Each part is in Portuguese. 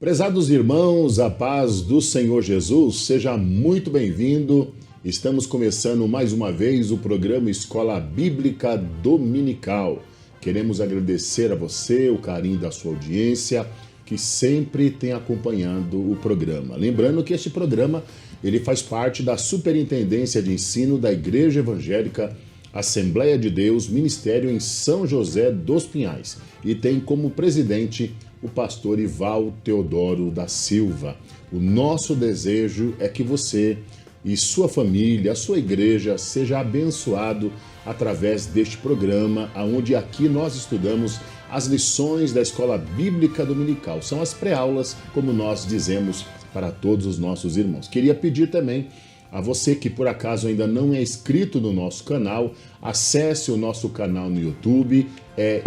Prezados irmãos, a paz do Senhor Jesus, seja muito bem-vindo. Estamos começando mais uma vez o programa Escola Bíblica Dominical. Queremos agradecer a você o carinho da sua audiência, que sempre tem acompanhando o programa. Lembrando que este programa ele faz parte da Superintendência de Ensino da Igreja Evangélica Assembleia de Deus, Ministério em São José dos Pinhais, e tem como presidente o pastor Ival Teodoro da Silva. O nosso desejo é que você e sua família, a sua igreja, seja abençoado através deste programa, onde aqui nós estudamos as lições da Escola Bíblica Dominical. São as pré-aulas, como nós dizemos para todos os nossos irmãos. Queria pedir também a você que por acaso ainda não é inscrito no nosso canal, acesse o nosso canal no YouTube,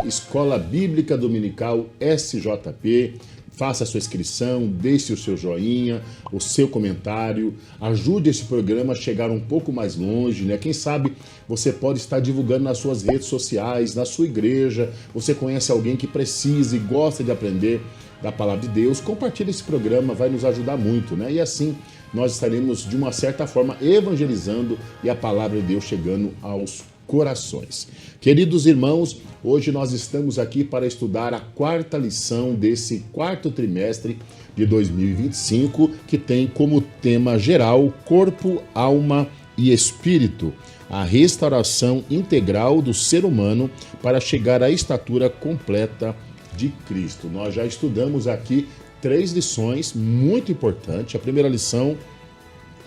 Escola Bíblica Dominical SJP, faça a sua inscrição, deixe o seu joinha, o seu comentário, ajude esse programa a chegar um pouco mais longe, né? Quem sabe você pode estar divulgando nas suas redes sociais, na sua igreja, você conhece alguém que precisa e gosta de aprender da Palavra de Deus, compartilhe esse programa, vai nos ajudar muito, né? E assim nós estaremos, de uma certa forma, evangelizando e a Palavra de Deus chegando aos corações. Queridos irmãos, hoje nós estamos aqui para estudar a quarta lição desse quarto trimestre de 2025, que tem como tema geral corpo, alma e espírito, a restauração integral do ser humano para chegar à estatura completa de Cristo. Nós já estudamos aqui 3 lições muito importantes. A primeira lição,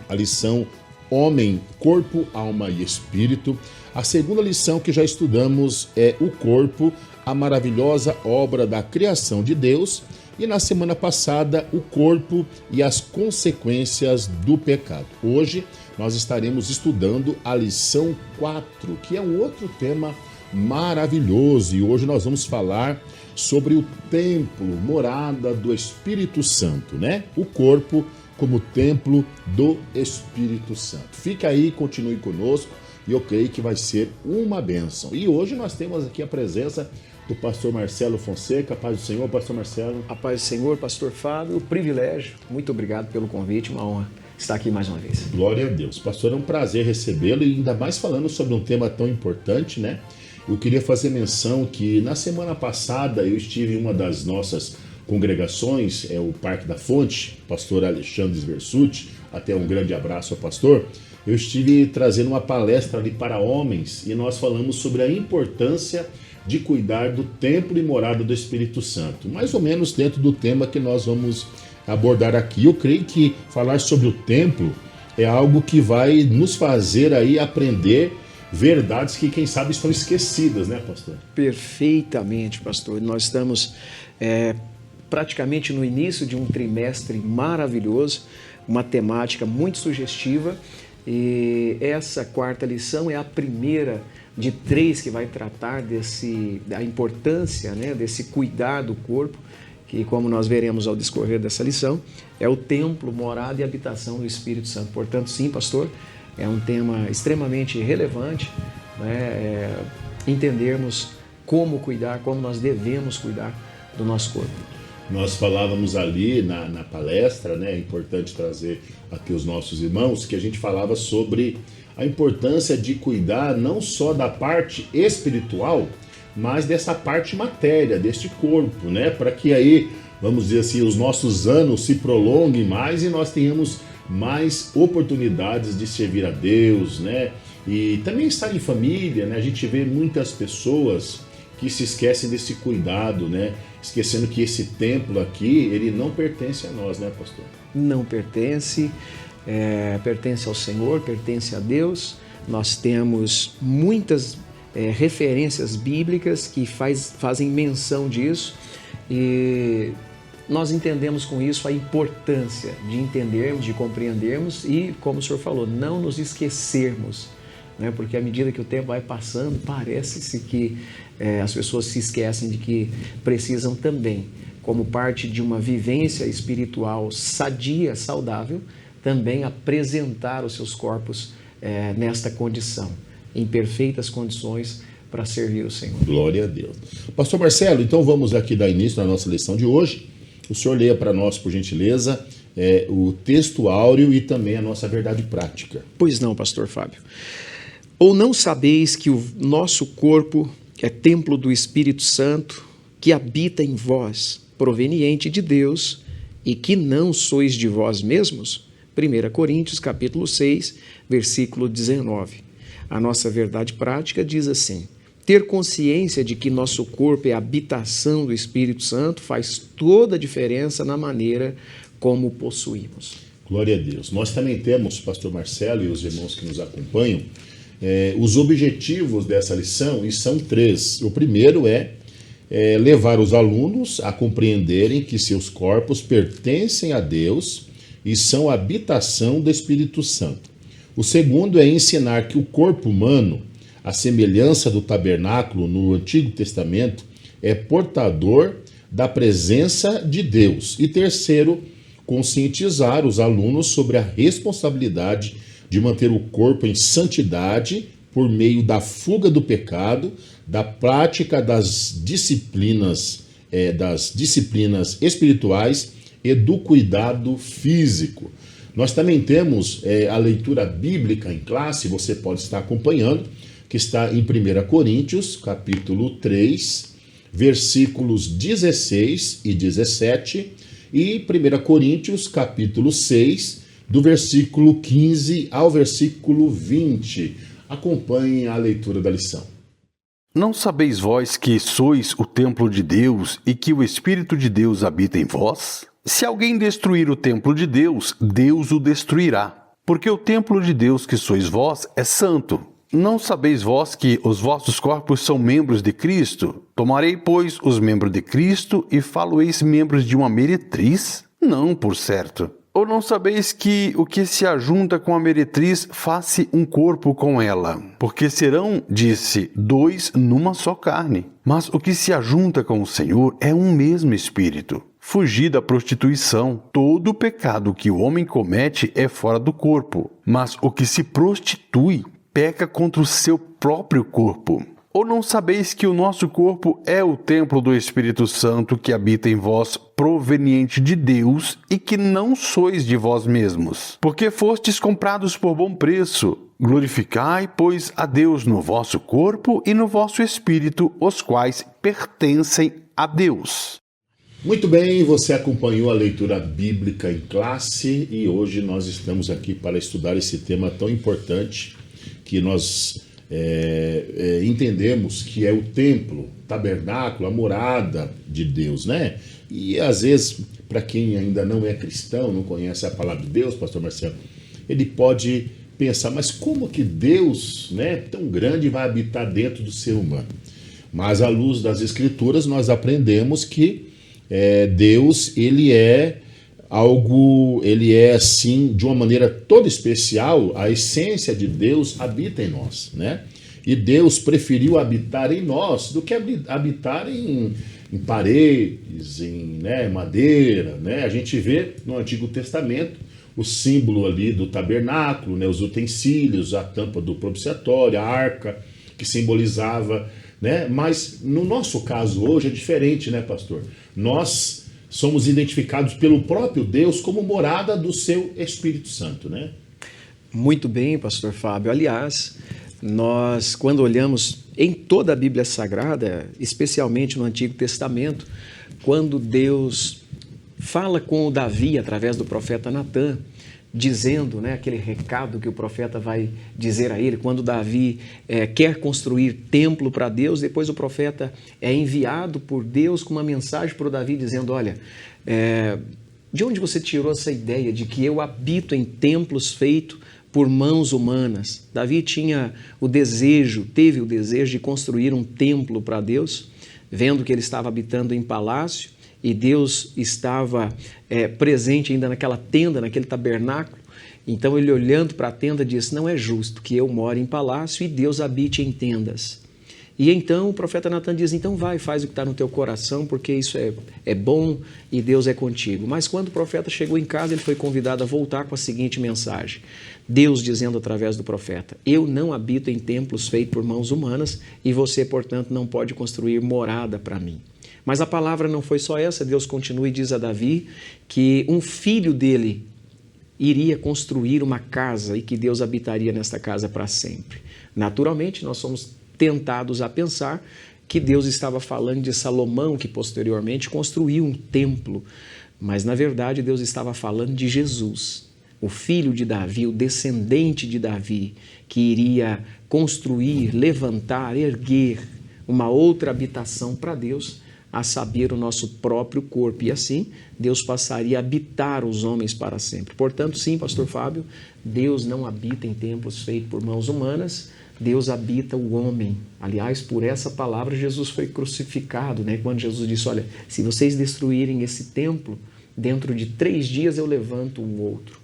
a lição homem, corpo, alma e espírito. A segunda lição que já estudamos é o corpo, a maravilhosa obra da criação de Deus. E na semana passada, o corpo e as consequências do pecado. Hoje nós estaremos estudando a lição 4, que é um outro tema maravilhoso. E hoje nós vamos falar sobre o templo, morada do Espírito Santo, né? O corpo como templo do Espírito Santo. Fica aí, continue conosco e eu creio que vai ser uma bênção. E hoje nós temos aqui a presença do pastor Marcelo Fonseca. A paz do Senhor, pastor Marcelo. A paz do Senhor, pastor Fábio, privilégio. Muito obrigado pelo convite, uma honra estar aqui mais uma vez. Glória a Deus. Pastor, é um prazer recebê-lo e ainda mais falando sobre um tema tão importante, né? Eu queria fazer menção que na semana passada eu estive em uma das nossas congregações, o Parque da Fonte, pastor Alexandre Versuti, até um grande abraço ao pastor. Eu estive trazendo uma palestra ali para homens e nós falamos sobre a importância de cuidar do templo e morada do Espírito Santo, mais ou menos dentro do tema que nós vamos abordar aqui. Eu creio que falar sobre o templo é algo que vai nos fazer aí aprender verdades que, quem sabe, estão esquecidas, né, pastor? Perfeitamente, pastor. Nós estamos praticamente no início de um trimestre maravilhoso, uma temática muito sugestiva, e essa quarta lição é a primeira de 3 que vai tratar da importância, né, desse cuidar do corpo, que, como nós veremos ao discorrer dessa lição, é o templo, morada e habitação do Espírito Santo. Portanto, sim, pastor, é um tema extremamente relevante, né? Entendermos como cuidar, como nós devemos cuidar do nosso corpo. Nós falávamos ali na palestra, né? É importante trazer aqui os nossos irmãos, que a gente falava sobre a importância de cuidar não só da parte espiritual, mas dessa parte matéria, deste corpo, né? Para que aí, vamos dizer assim, os nossos anos se prolonguem mais e nós tenhamos mais oportunidades de servir a Deus, né? E também estar em família, né? A gente vê muitas pessoas que se esquecem desse cuidado, né? Esquecendo que esse templo aqui, ele não pertence a nós, né, pastor? Não pertence, pertence ao Senhor, pertence a Deus. Nós temos muitas referências bíblicas que fazem menção disso e nós entendemos com isso a importância de entendermos, de compreendermos e, como o senhor falou, não nos esquecermos, né? Porque à medida que o tempo vai passando, parece-se que as pessoas se esquecem de que precisam também, como parte de uma vivência espiritual sadia, saudável, também apresentar os seus corpos nesta condição, em perfeitas condições para servir o Senhor. Glória a Deus. Pastor Marcelo, então vamos aqui dar início na nossa lição de hoje. o senhor leia para nós, por gentileza, o texto áureo e também a nossa verdade prática. Pois não, pastor Fábio. Ou não sabeis que o nosso corpo é templo do Espírito Santo, que habita em vós, proveniente de Deus, e que não sois de vós mesmos? 1 Coríntios, capítulo 6, versículo 19. A nossa verdade prática diz assim: ter consciência de que nosso corpo é a habitação do Espírito Santo faz toda a diferença na maneira como o possuímos. Glória a Deus. Nós também temos, pastor Marcelo e os irmãos que nos acompanham, os objetivos dessa lição, e são 3. O primeiro é levar os alunos a compreenderem que seus corpos pertencem a Deus e são a habitação do Espírito Santo. O segundo é ensinar que o corpo humano, a semelhança do tabernáculo no Antigo Testamento, é portador da presença de Deus. E terceiro, conscientizar os alunos sobre a responsabilidade de manter o corpo em santidade por meio da fuga do pecado, da prática das disciplinas espirituais e do cuidado físico. Nós também temos a leitura bíblica em classe, você pode estar acompanhando, que está em 1 Coríntios, capítulo 3, versículos 16 e 17, e 1 Coríntios, capítulo 6, do versículo 15 ao versículo 20. Acompanhem a leitura da lição. Não sabeis vós que sois o templo de Deus e que o Espírito de Deus habita em vós? Se alguém destruir o templo de Deus, Deus o destruirá. Porque o templo de Deus que sois vós é santo. Não sabeis vós que os vossos corpos são membros de Cristo? Tomarei, pois, os membros de Cristo e falo-eis membros de uma meretriz? Não, por certo. Ou não sabeis que o que se ajunta com a meretriz faz-se um corpo com ela? Porque serão, disse, 2 numa só carne. Mas o que se ajunta com o Senhor é um mesmo Espírito. Fugi da prostituição. Todo o pecado que o homem comete é fora do corpo, mas o que se prostitui peca contra o seu próprio corpo. Ou não sabeis que o nosso corpo é o templo do Espírito Santo que habita em vós, proveniente de Deus, e que não sois de vós mesmos? Porque fostes comprados por bom preço. Glorificai, pois, a Deus no vosso corpo e no vosso espírito, os quais pertencem a Deus. Muito bem, você acompanhou a leitura bíblica em classe e hoje nós estamos aqui para estudar esse tema tão importante que nós entendemos que é o templo, tabernáculo, a morada de Deus, né? E às vezes, para quem ainda não é cristão, não conhece a palavra de Deus, pastor Marcelo, ele pode pensar, mas como que Deus, né, tão grande, vai habitar dentro do ser humano? Mas à luz das Escrituras nós aprendemos que Deus, ele é algo, ele é assim, de uma maneira toda especial, a essência de Deus habita em nós, né? E Deus preferiu habitar em nós do que habitar em paredes, em madeira, né? A gente vê no Antigo Testamento o símbolo ali do tabernáculo, né? Os utensílios, a tampa do propiciatório, a arca, que simbolizava, né? Mas no nosso caso hoje é diferente, né, pastor? Nós somos identificados pelo próprio Deus como morada do seu Espírito Santo, né? Muito bem, pastor Fábio. Aliás, nós, quando olhamos em toda a Bíblia Sagrada, especialmente no Antigo Testamento, quando Deus fala com o Davi através do profeta Natã, dizendo, né, aquele recado que o profeta vai dizer a ele, quando Davi quer construir templo para Deus, depois o profeta é enviado por Deus com uma mensagem para o Davi dizendo, olha, de onde você tirou essa ideia de que eu habito em templos feitos por mãos humanas? Davi teve o desejo de construir um templo para Deus, vendo que ele estava habitando em palácio, e Deus estava presente ainda naquela tenda, naquele tabernáculo. Então ele, olhando para a tenda, disse, não é justo que eu more em palácio e Deus habite em tendas. E então o profeta Natã diz, então vai, faz o que está no teu coração, porque isso é bom e Deus é contigo. Mas quando o profeta chegou em casa, ele foi convidado a voltar com a seguinte mensagem. Deus dizendo através do profeta, eu não habito em templos feitos por mãos humanas e você, portanto, não pode construir morada para mim. Mas a palavra não foi só essa. Deus continua e diz a Davi que um filho dele iria construir uma casa e que Deus habitaria nesta casa para sempre. Naturalmente, nós somos tentados a pensar que Deus estava falando de Salomão, que posteriormente construiu um templo. Mas, na verdade, Deus estava falando de Jesus, o filho de Davi, o descendente de Davi, que iria construir, levantar, erguer uma outra habitação para Deus, a saber, o nosso próprio corpo. E assim, Deus passaria a habitar os homens para sempre. Portanto, sim, pastor Fábio, Deus não habita em templos feitos por mãos humanas, Deus habita o homem. Aliás, por essa palavra, Jesus foi crucificado, né? Quando Jesus disse, olha, se vocês destruírem esse templo, dentro de 3 dias eu levanto um outro.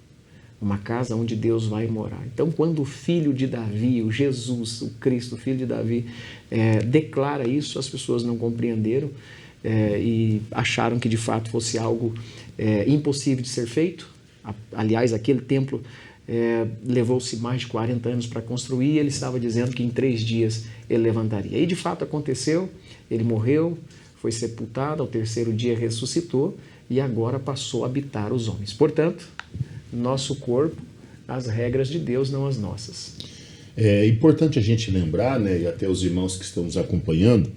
Uma casa onde Deus vai morar. Então, quando o filho de Davi, o Jesus, o Cristo, o filho de Davi, declara isso, as pessoas não compreenderam e acharam que de fato fosse algo impossível de ser feito. Aliás, aquele templo levou-se mais de 40 anos para construir e ele estava dizendo que em 3 dias ele levantaria. E de fato aconteceu, ele morreu, foi sepultado, ao 3º dia ressuscitou e agora passou a habitar os homens. Portanto, nosso corpo, as regras de Deus, não as nossas. É importante a gente lembrar, né, e até os irmãos que estão nos acompanhando,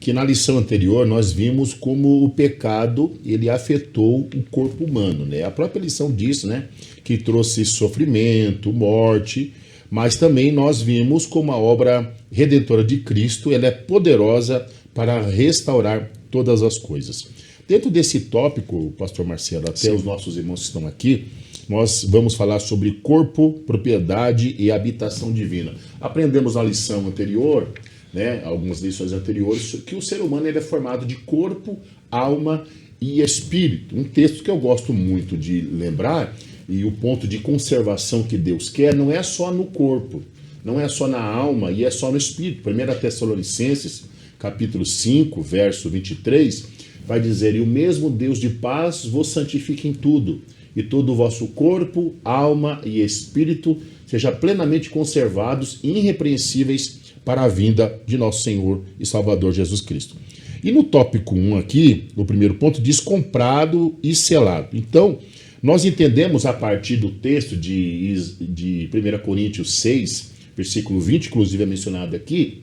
que na lição anterior nós vimos como o pecado ele afetou o corpo humano, né? A própria lição diz, né, que trouxe sofrimento, morte, mas também nós vimos como a obra redentora de Cristo ela é poderosa para restaurar todas as coisas. Dentro desse tópico, pastor Marcelo, até os nossos irmãos que estão aqui, nós vamos falar sobre corpo, propriedade e habitação divina. Aprendemos na lição anterior, né, algumas lições anteriores, que o ser humano ele é formado de corpo, alma e espírito. Um texto que eu gosto muito de lembrar, e o ponto de conservação que Deus quer não é só no corpo, não é só na alma e é só no espírito. 1 Tessalonicenses, capítulo 5, verso 23, vai dizer, e o mesmo Deus de paz vos santifique em tudo, e todo o vosso corpo, alma e espírito seja plenamente conservados e irrepreensíveis para a vinda de nosso Senhor e Salvador Jesus Cristo. E no tópico 1 aqui, no primeiro ponto, diz comprado e selado. Então, nós entendemos a partir do texto de 1 Coríntios 6, versículo 20, inclusive é mencionado aqui,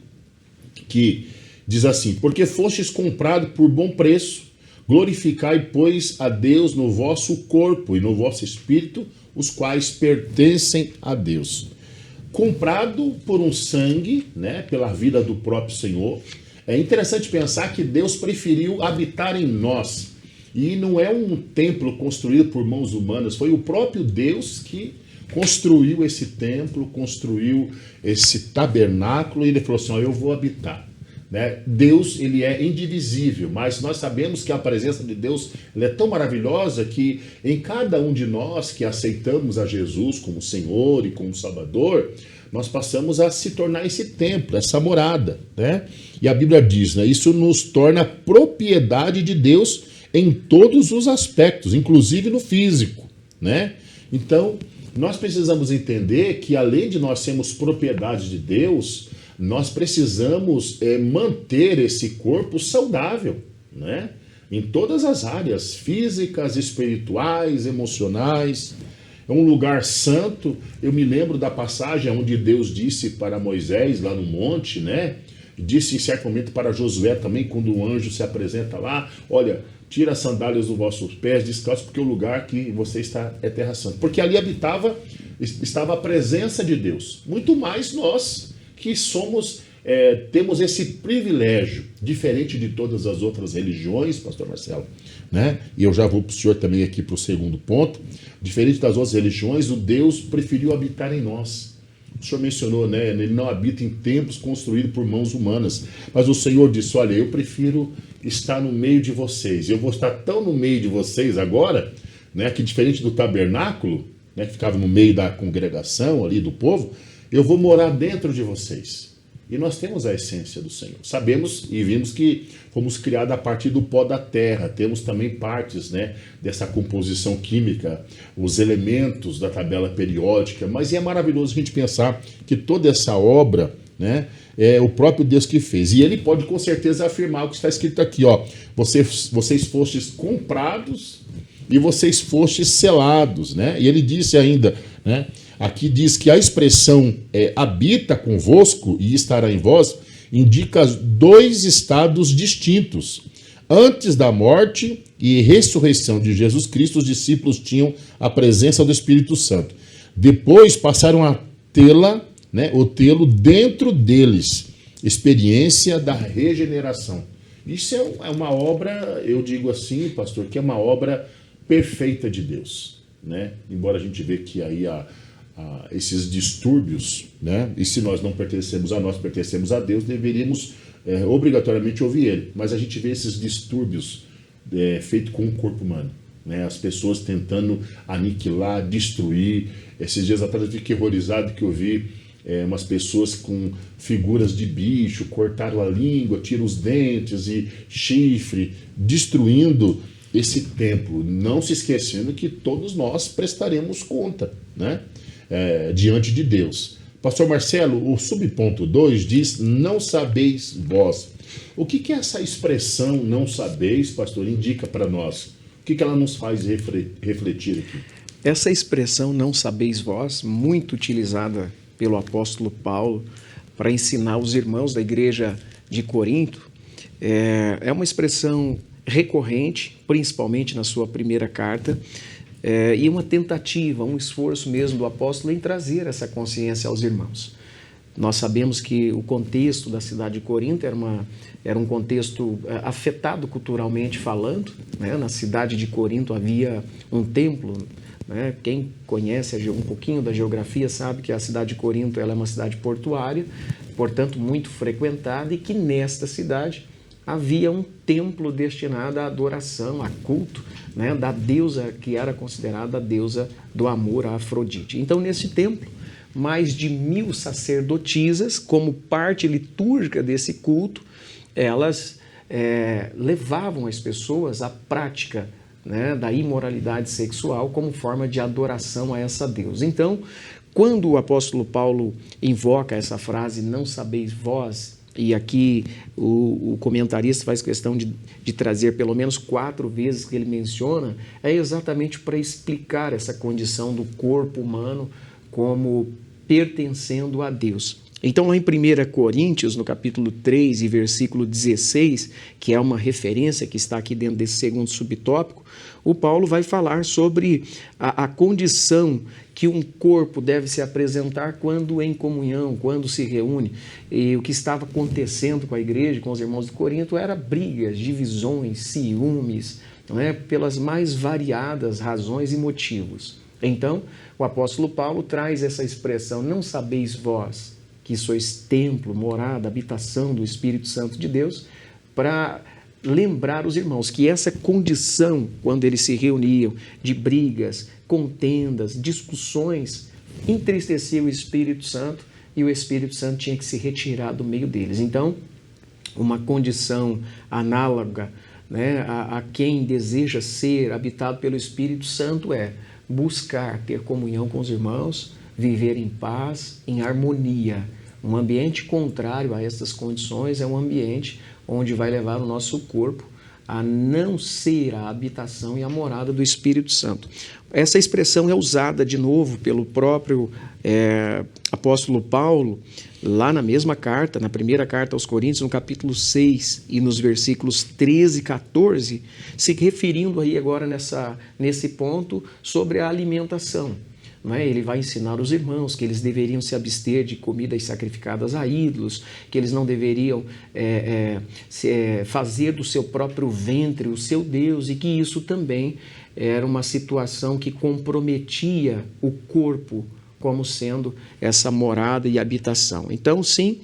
que diz assim, porque fostes comprado por bom preço, glorificai, pois, a Deus no vosso corpo e no vosso espírito, os quais pertencem a Deus. Comprado por um sangue, né, pela vida do próprio Senhor. É interessante pensar que Deus preferiu habitar em nós. E não é um templo construído por mãos humanas, foi o próprio Deus que construiu esse templo, construiu esse tabernáculo, e ele falou assim, eu vou habitar. Né? Deus ele é indivisível, mas nós sabemos que a presença de Deus ela é tão maravilhosa que em cada um de nós que aceitamos a Jesus como Senhor e como Salvador, nós passamos a se tornar esse templo, essa morada. Né? E a Bíblia diz, né, isso nos torna propriedade de Deus em todos os aspectos, inclusive no físico. Né? Então, nós precisamos entender que além de nós sermos propriedade de Deus, nós precisamos manter esse corpo saudável, né? Em todas as áreas, físicas, espirituais, emocionais. É um lugar santo. Eu me lembro da passagem onde Deus disse para Moisés, lá no monte, né? Disse em certo momento para Josué também, quando o anjo se apresenta lá, olha, tira as sandálias dos vossos pés, descalço, porque o lugar que você está é terra santa. Porque ali estava a presença de Deus. Muito mais nós que temos esse privilégio, diferente de todas as outras religiões, pastor Marcelo, né? E eu já vou para o senhor também aqui para o segundo ponto. Diferente das outras religiões, o Deus preferiu habitar em nós. O senhor mencionou, né? Ele não habita em templos construídos por mãos humanas, mas o Senhor disse, olha, eu prefiro estar no meio de vocês. Eu vou estar tão no meio de vocês agora, né, que diferente do tabernáculo, né, que ficava no meio da congregação ali do povo, eu vou morar dentro de vocês. E nós temos a essência do Senhor. Sabemos e vimos que fomos criados a partir do pó da terra. Temos também partes, né, dessa composição química, os elementos da tabela periódica. Mas é maravilhoso a gente pensar que toda essa obra, né? É o próprio Deus que fez. E ele pode com certeza afirmar o que está escrito aqui, ó. Vocês fostes comprados e vocês fostes selados, né? E ele disse ainda, né? Aqui diz que a expressão habita convosco e estará em vós indica dois estados distintos. Antes da morte e ressurreição de Jesus Cristo, os discípulos tinham a presença do Espírito Santo. Depois passaram a tê-la, né, ou tê-lo dentro deles, experiência da regeneração. Isso é uma obra, eu digo assim, pastor, que é uma obra perfeita de Deus, né? Embora a gente vê que aí há esses distúrbios, né? E se nós não pertencemos a nós, pertencemos a Deus, deveríamos obrigatoriamente ouvir Ele. Mas a gente vê esses distúrbios feitos com o corpo humano, né? As pessoas tentando aniquilar, destruir. Esses dias atrás eu fiquei horrorizado que eu vi umas pessoas com figuras de bicho, cortaram a língua, tiram os dentes e chifre, destruindo esse templo, não se esquecendo que todos nós prestaremos conta, né? Diante de Deus. Pastor Marcelo, o subponto 2 diz, não sabeis vós. O que essa expressão não sabeis, pastor, indica para nós? O que ela nos faz refletir aqui? Essa expressão não sabeis vós, muito utilizada pelo apóstolo Paulo para ensinar os irmãos da igreja de Corinto, é uma expressão recorrente, principalmente na sua primeira carta, e uma tentativa, um esforço mesmo do apóstolo em trazer essa consciência aos irmãos. Nós sabemos que o contexto da cidade de Corinto era um contexto afetado culturalmente falando, né? Na cidade de Corinto havia um templo, né? Quem conhece um pouquinho da geografia sabe que a cidade de Corinto ela é uma cidade portuária, portanto muito frequentada, e que nesta cidade havia um templo destinado à adoração, a culto, né, da deusa que era considerada a deusa do amor, a Afrodite. Então, nesse templo, mais de 1000 sacerdotisas, como parte litúrgica desse culto, elas levavam as pessoas à prática, né, da imoralidade sexual como forma de adoração a essa deusa. Então, quando o apóstolo Paulo invoca essa frase, não sabeis vós, e aqui o comentarista faz questão de trazer pelo menos 4 vezes que ele menciona, é exatamente para explicar essa condição do corpo humano como pertencendo a Deus. Então, lá em 1 Coríntios, no capítulo 3 e versículo 16, que é uma referência que está aqui dentro desse segundo subtópico, o Paulo vai falar sobre a condição que um corpo deve se apresentar quando em comunhão, quando se reúne. E o que estava acontecendo com a igreja, com os irmãos de Corinto, era brigas, divisões, ciúmes, né, pelas mais variadas razões e motivos. Então, o apóstolo Paulo traz essa expressão, não sabeis vós que sois templo, morada, habitação do Espírito Santo de Deus, para lembrar os irmãos que essa condição, quando eles se reuniam, de brigas, contendas, discussões, entristecia o Espírito Santo e o Espírito Santo tinha que se retirar do meio deles. Então, uma condição análoga, né, a quem deseja ser habitado pelo Espírito Santo é buscar ter comunhão com os irmãos, viver em paz, em harmonia. Um ambiente contrário a essas condições é um ambiente onde vai levar o nosso corpo a não ser a habitação e a morada do Espírito Santo. Essa expressão é usada de novo pelo próprio apóstolo Paulo, lá na mesma carta, na primeira carta aos Coríntios, no capítulo 6 e nos versículos 13 e 14, se referindo aí agora nesse ponto sobre a alimentação. Não é? Ele vai ensinar os irmãos que eles deveriam se abster de comidas sacrificadas a ídolos, que eles não deveriam fazer do seu próprio ventre o seu Deus, e que isso também era uma situação que comprometia o corpo como sendo essa morada e habitação. Então, sim,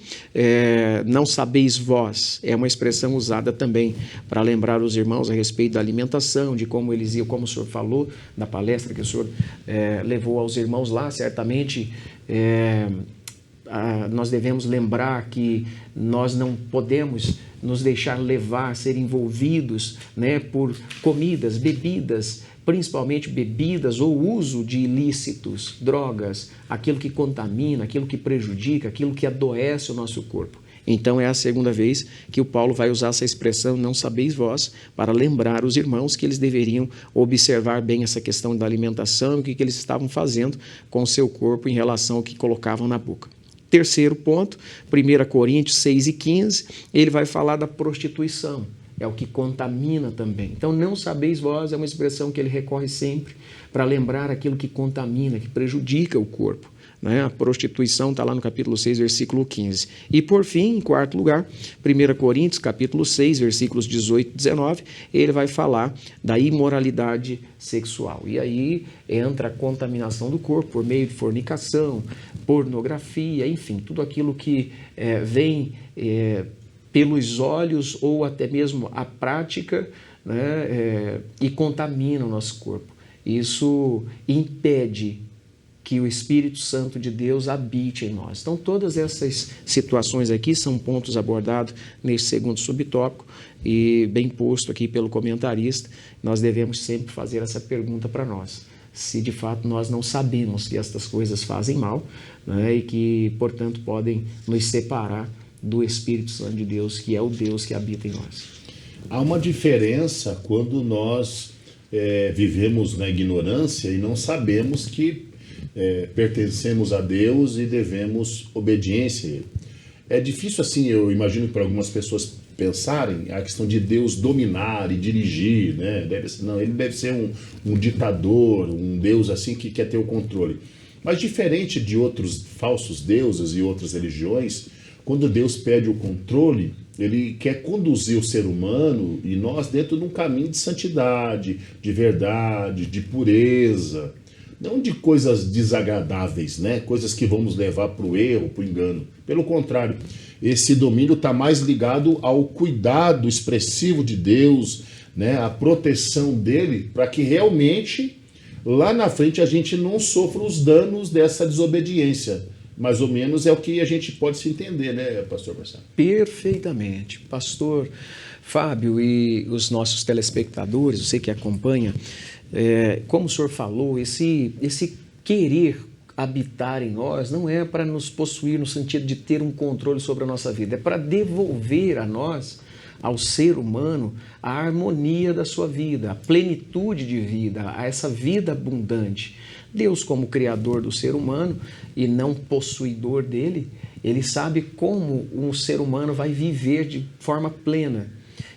não sabeis vós, é uma expressão usada também para lembrar os irmãos a respeito da alimentação, de como eles iam, como o senhor falou, da palestra que o senhor levou aos irmãos lá, certamente nós devemos lembrar que nós não podemos nos deixar levar, ser envolvidos, né, por comidas, bebidas, principalmente bebidas ou uso de ilícitos, drogas, aquilo que contamina, aquilo que prejudica, aquilo que adoece o nosso corpo. Então é a segunda vez que o Paulo vai usar essa expressão, não sabeis vós, para lembrar os irmãos que eles deveriam observar bem essa questão da alimentação e o que eles estavam fazendo com o seu corpo em relação ao que colocavam na boca. Terceiro ponto, 1 Coríntios 6:15, ele vai falar da prostituição, é o que contamina também. Então, não sabeis vós é uma expressão que ele recorre sempre para lembrar aquilo que contamina, que prejudica o corpo. Né? A prostituição está lá no capítulo 6, versículo 15. E por fim, em quarto lugar, 1 Coríntios, capítulo 6, versículos 18 e 19, ele vai falar da imoralidade sexual. E aí entra a contaminação do corpo por meio de fornicação, pornografia, enfim, tudo aquilo que vem pelos olhos ou até mesmo a prática, né, e contamina o nosso corpo. Isso impede que o Espírito Santo de Deus habite em nós. Então, todas essas situações aqui são pontos abordados nesse segundo subtópico e bem posto aqui pelo comentarista, nós devemos sempre fazer essa pergunta para nós, se de fato nós não sabemos que estas coisas fazem mal, né, e que, portanto, podem nos separar do Espírito Santo de Deus, que é o Deus que habita em nós. Há uma diferença quando nós vivemos na ignorância e não sabemos que pertencemos a Deus e devemos obediência a Ele. É difícil assim, eu imagino, para algumas pessoas pensarem a questão de Deus dominar e dirigir, né? Ele deve ser um ditador, um Deus assim que quer ter o controle. Mas diferente de outros falsos deuses e outras religiões, quando Deus pede o controle, Ele quer conduzir o ser humano e nós dentro de um caminho de santidade, de verdade, de pureza. Não de coisas desagradáveis, né? Coisas que vão nos levar para o erro, para o engano. Pelo contrário, esse domínio está mais ligado ao cuidado expressivo de Deus, né? A proteção dele, para que realmente lá na frente a gente não sofra os danos dessa desobediência. Mais ou menos é o que a gente pode se entender, né, pastor Marcelo? Perfeitamente. Pastor Fábio e os nossos telespectadores, você que acompanha, como o senhor falou, esse querer habitar em nós não é para nos possuir no sentido de ter um controle sobre a nossa vida, é para devolver a nós, ao ser humano, a harmonia da sua vida, a plenitude de vida, a essa vida abundante. Deus, como criador do ser humano e não possuidor dele, ele sabe como um ser humano vai viver de forma plena.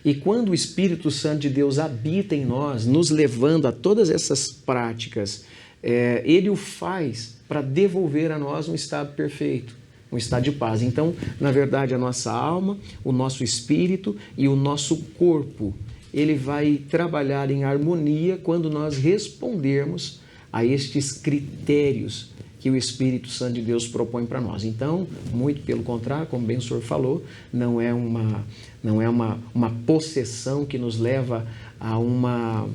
E quando o Espírito Santo de Deus habita em nós, nos levando a todas essas práticas, ele o faz para devolver a nós um estado perfeito, um estado de paz. Então, na verdade, a nossa alma, o nosso espírito e o nosso corpo, ele vai trabalhar em harmonia quando nós respondermos a estes critérios que o Espírito Santo de Deus propõe para nós. Então, muito pelo contrário, como bem o senhor falou, não é uma possessão que nos leva a uma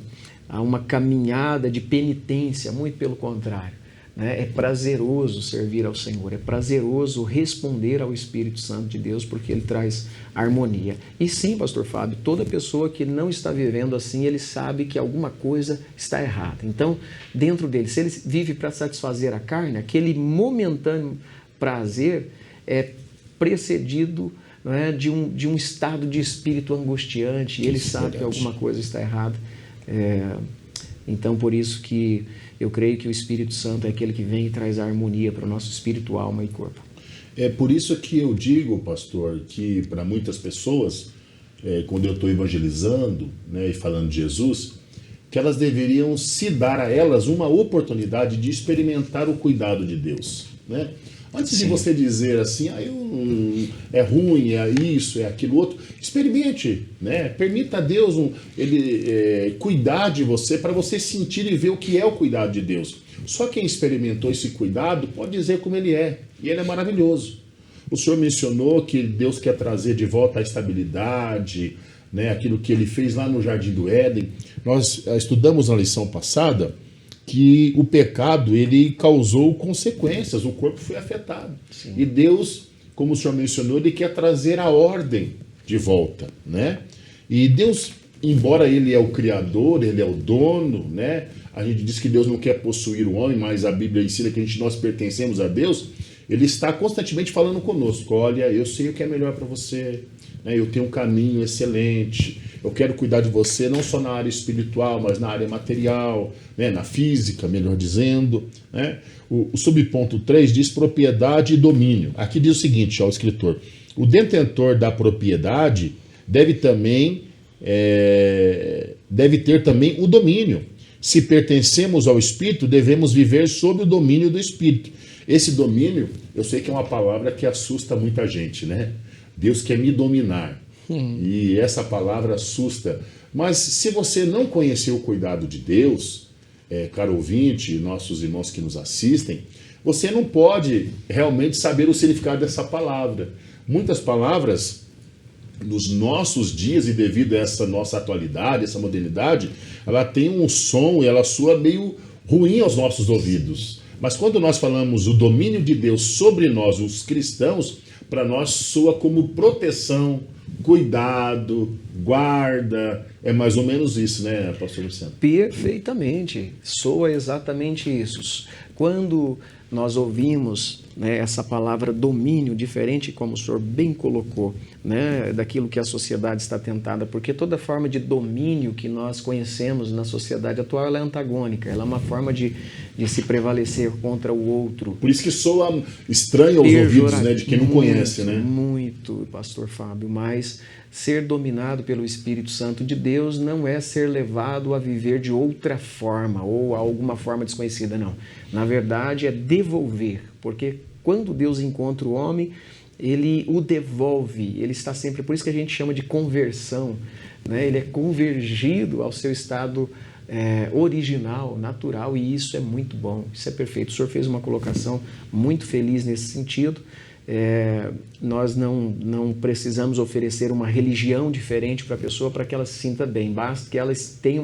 caminhada de penitência, muito pelo contrário. Né? É prazeroso servir ao Senhor, é prazeroso responder ao Espírito Santo de Deus, porque ele traz harmonia. E sim, pastor Fábio, toda pessoa que não está vivendo assim, ele sabe que alguma coisa está errada. Então, dentro dele, se ele vive para satisfazer a carne, aquele momentâneo prazer é precedido, né, de um estado de espírito angustiante, e ele sabe que alguma coisa está errada. Então, por isso que eu creio que o Espírito Santo é aquele que vem e traz a harmonia para o nosso espírito, alma e corpo. É por isso que eu digo, pastor, que para muitas pessoas, quando eu estou evangelizando, né, e falando de Jesus, que elas deveriam se dar a elas uma oportunidade de experimentar o cuidado de Deus, né? Antes de você dizer assim, é ruim, é isso, é aquilo outro, experimente, né? Permita a Deus cuidar de você, para você sentir e ver o que é o cuidado de Deus. Só quem experimentou esse cuidado pode dizer como ele é, e ele é maravilhoso. O senhor mencionou que Deus quer trazer de volta a estabilidade, né? Aquilo que ele fez lá no Jardim do Éden. Nós estudamos na lição passada que o pecado, ele causou consequências, o corpo foi afetado. Sim. E Deus, como o senhor mencionou, ele quer trazer a ordem de volta, né? E Deus, embora Ele é o Criador, Ele é o dono, né? A gente diz que Deus não quer possuir o homem, mas a Bíblia ensina que nós pertencemos a Deus. Ele está constantemente falando conosco. Olha, eu sei o que é melhor para você, né? Eu tenho um caminho excelente. Eu quero cuidar de você não só na área espiritual, mas na área material, né? Na física, melhor dizendo, né? O subponto 3 diz propriedade e domínio. Aqui diz o seguinte, ó, o escritor: o detentor da propriedade deve ter também o domínio. Se pertencemos ao Espírito, devemos viver sob o domínio do Espírito. Esse domínio, eu sei que é uma palavra que assusta muita gente, né? Deus quer me dominar. E essa palavra assusta. Mas se você não conhecer o cuidado de Deus, caro ouvinte, nossos irmãos que nos assistem, você não pode realmente saber o significado dessa palavra. Muitas palavras, nos nossos dias, e devido a essa nossa atualidade, essa modernidade, ela tem um som e ela soa meio ruim aos nossos ouvidos. Mas quando nós falamos o domínio de Deus sobre nós, os cristãos, para nós soa como proteção, cuidado, guarda. É mais ou menos isso, né, pastor Luciano? Perfeitamente. Soa exatamente isso. Quando nós ouvimos, né, essa palavra domínio, diferente, como o senhor bem colocou, né, daquilo que a sociedade está tentada, porque toda forma de domínio que nós conhecemos na sociedade atual, ela é antagônica, ela é uma forma de se prevalecer contra o outro. Por isso que soa estranho aos ouvidos, né, de quem não conhece, né? Muito, pastor Fábio, mas ser dominado pelo Espírito Santo de Deus não é ser levado a viver de outra forma ou alguma forma desconhecida, não. Na verdade, é devolver, porque quando Deus encontra o homem, Ele o devolve, Ele está sempre, por isso que a gente chama de conversão, né? Ele é convergido ao seu estado original, natural, e isso é muito bom, isso é perfeito. O senhor fez uma colocação muito feliz nesse sentido. Nós não precisamos oferecer uma religião diferente para a pessoa para que ela se sinta bem, basta que ela tenha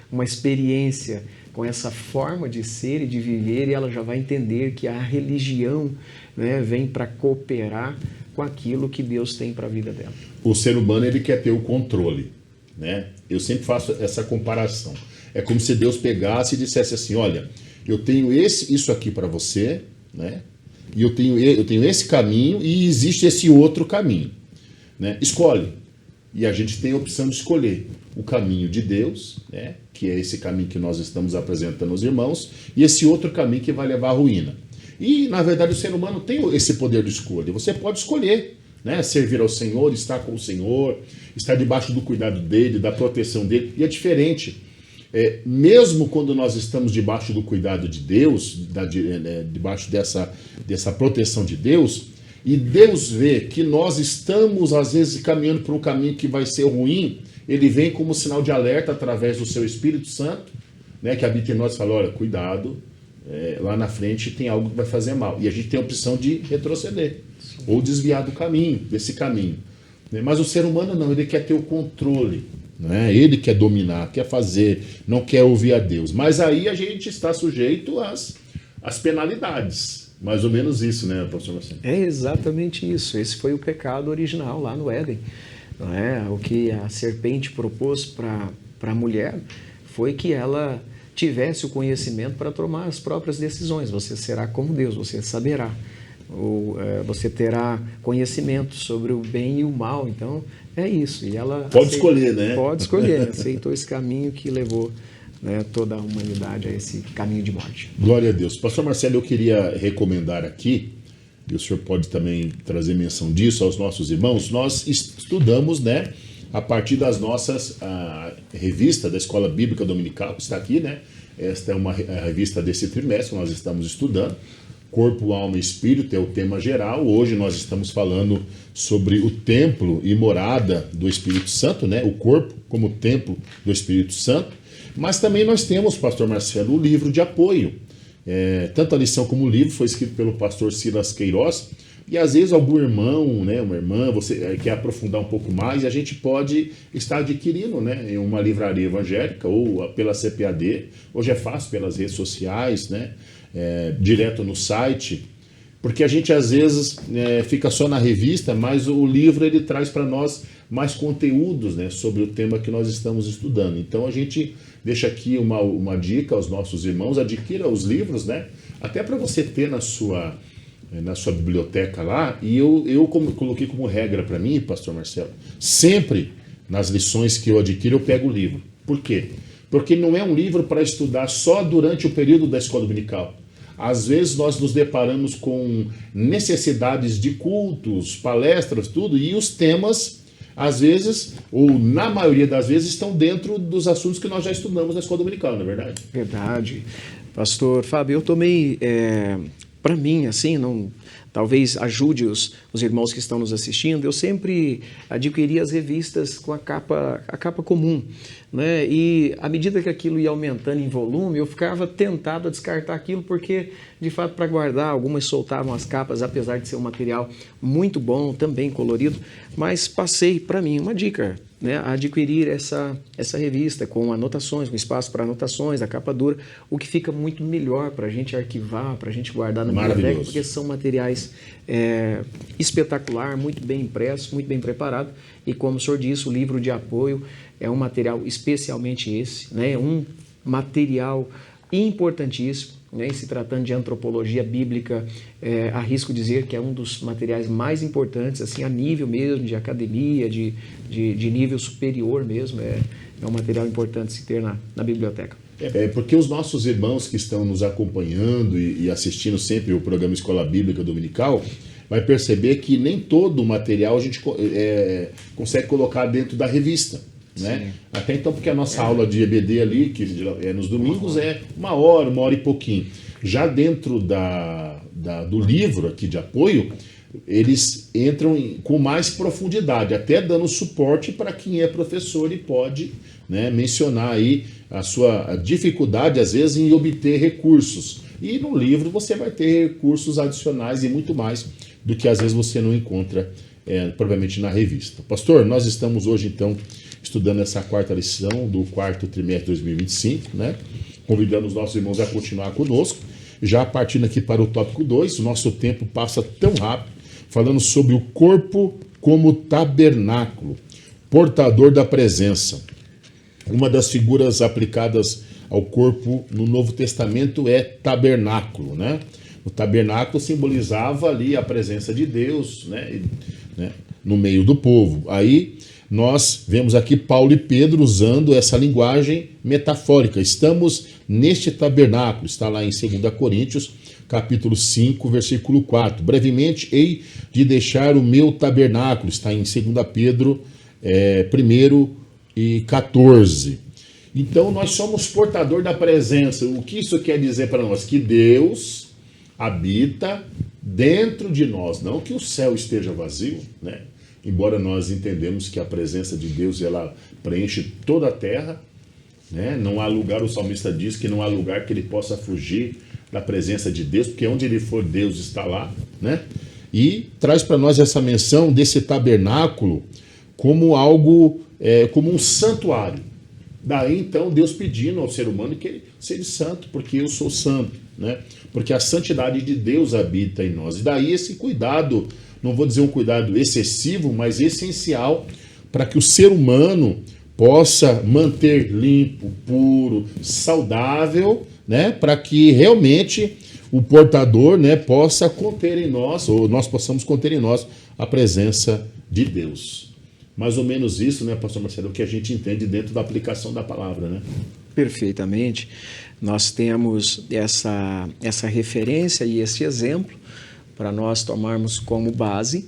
uma experiência com essa forma de ser e de viver, e ela já vai entender que a religião, né, vem para cooperar com aquilo que Deus tem para a vida dela. O ser humano, ele quer ter o controle, né? Eu sempre faço essa comparação. É como se Deus pegasse e dissesse assim: olha, eu tenho isso aqui para você, né? E eu tenho esse caminho e existe esse outro caminho, né? Escolhe. E a gente tem a opção de escolher o caminho de Deus, né? Que é esse caminho que nós estamos apresentando aos irmãos, e esse outro caminho que vai levar à ruína. E, na verdade, o ser humano tem esse poder de escolha. Você pode escolher, né? Servir ao Senhor, estar com o Senhor, estar debaixo do cuidado dEle, da proteção dEle. E é diferente. Mesmo quando nós estamos debaixo do cuidado de Deus, debaixo dessa proteção de Deus, e Deus vê que nós estamos, às vezes, caminhando por um caminho que vai ser ruim, Ele vem como sinal de alerta através do seu Espírito Santo, né, que habita em nós, e fala: olha, cuidado, lá na frente tem algo que vai fazer mal. E a gente tem a opção de retroceder, ou desviar do caminho, desse caminho. Mas o ser humano não, ele quer ter o controle. Né? Ele quer dominar, quer fazer, não quer ouvir a Deus. Mas aí a gente está sujeito às penalidades. Mais ou menos isso, né, pastor Marcelo? É exatamente isso. Esse foi o pecado original lá no Éden. Não é? O que a serpente propôs para a mulher foi que ela tivesse o conhecimento para tomar as próprias decisões. Você será como Deus, você saberá. Ou você terá conhecimento sobre o bem e o mal. Então, é isso. E ela pode escolher, né? Pode escolher. Aceitou esse caminho que levou, né, toda a humanidade a esse caminho de morte. Glória a Deus. Pastor Marcelo, eu queria recomendar aqui, e o senhor pode também trazer menção disso aos nossos irmãos, nós estudamos, né, a partir das nossas revista da Escola Bíblica Dominical, que está aqui, né? Esta é uma revista desse trimestre que nós estamos estudando. Corpo, alma e espírito é o tema geral. Hoje nós estamos falando sobre o templo e morada do Espírito Santo, né? O corpo como templo do Espírito Santo. Mas também nós temos, pastor Marcelo, o livro de apoio. Tanto a lição como o livro foi escrito pelo pastor Silas Queiroz. E às vezes algum irmão, né, uma irmã, você quer aprofundar um pouco mais, e a gente pode estar adquirindo, né, em uma livraria evangélica ou pela CPAD. Hoje é fácil pelas redes sociais, né? Direto no site, porque a gente às vezes fica só na revista, mas o livro ele traz para nós mais conteúdos, né, sobre o tema que nós estamos estudando. Então a gente deixa aqui uma dica aos nossos irmãos: adquira os livros, né, até para você ter na sua biblioteca lá. E eu coloquei como regra para mim, pastor Marcelo, sempre nas lições que eu adquiro eu pego o livro. Por quê? Porque não é um livro para estudar só durante o período da escola dominical. Às vezes nós nos deparamos com necessidades de cultos, palestras, tudo, e os temas, às vezes, ou na maioria das vezes, estão dentro dos assuntos que nós já estudamos na escola dominical, não é verdade? Verdade. Pastor Fábio, eu tomei, para mim, assim, não, talvez ajude os irmãos que estão nos assistindo, eu sempre adquiri as revistas com a capa comum, né? E à medida que aquilo ia aumentando em volume, eu ficava tentado a descartar aquilo, porque, de fato, para guardar, algumas soltavam as capas, apesar de ser um material muito bom, também colorido, mas passei, para mim, uma dica, né, a adquirir essa revista com anotações, com espaço para anotações, a capa dura, o que fica muito melhor para a gente arquivar, para a gente guardar na biblioteca, porque são materiais espetacular, muito bem impressos, muito bem preparado, e como o senhor disse, o livro de apoio é um material especialmente esse, né, um material importantíssimo, né, se tratando de antropologia bíblica, arrisco dizer que é um dos materiais mais importantes, assim, a nível mesmo de academia, de nível superior mesmo, é um material importante se ter na biblioteca. Porque os nossos irmãos que estão nos acompanhando e assistindo sempre o programa Escola Bíblica Dominical, vai perceber que nem todo o material a gente consegue colocar dentro da revista, né? Até então, porque a nossa aula de EBD ali, que é nos domingos, é uma hora e pouquinho. Já dentro do livro aqui de apoio, eles entram com mais profundidade, até dando suporte para quem é professor e pode, né, mencionar aí a sua dificuldade, às vezes, em obter recursos. E no livro você vai ter recursos adicionais e muito mais do que às vezes você não encontra, provavelmente, na revista. Pastor, nós estamos hoje, então, estudando essa quarta lição do quarto trimestre de 2025, né? Convidando os nossos irmãos a continuar conosco. Já partindo aqui para o tópico 2, o nosso tempo passa tão rápido, falando sobre o corpo como tabernáculo, portador da presença. Uma das figuras aplicadas ao corpo no Novo Testamento é tabernáculo, né? O tabernáculo simbolizava ali a presença de Deus, né, no meio do povo. Aí nós vemos aqui Paulo e Pedro usando essa linguagem metafórica. Estamos neste tabernáculo, está lá em 2 Coríntios, capítulo 5, versículo 4. Brevemente, hei de deixar o meu tabernáculo, está em 2 Pedro 1 e 14. Então, nós somos portador da presença. O que isso quer dizer para nós? Que Deus habita dentro de nós, não que o céu esteja vazio, né? Embora nós entendemos que a presença de Deus, ela preenche toda a terra, né? Não há lugar, o salmista diz que não há lugar que ele possa fugir da presença de Deus, porque onde ele for, Deus está lá, né? E traz para nós essa menção desse tabernáculo como algo, como um santuário. Daí, então, Deus pedindo ao ser humano que ele seja santo, porque eu sou santo, né? Porque a santidade de Deus habita em nós. E daí esse cuidado, não vou dizer um cuidado excessivo, mas essencial, para que o ser humano possa manter limpo, puro, saudável, né? Para que realmente o portador, né, possa conter em nós, ou nós possamos conter em nós a presença de Deus. Mais ou menos isso, né, pastor Marcelo, o que a gente entende dentro da aplicação da palavra, né? Perfeitamente. Nós temos essa referência e esse exemplo para nós tomarmos como base.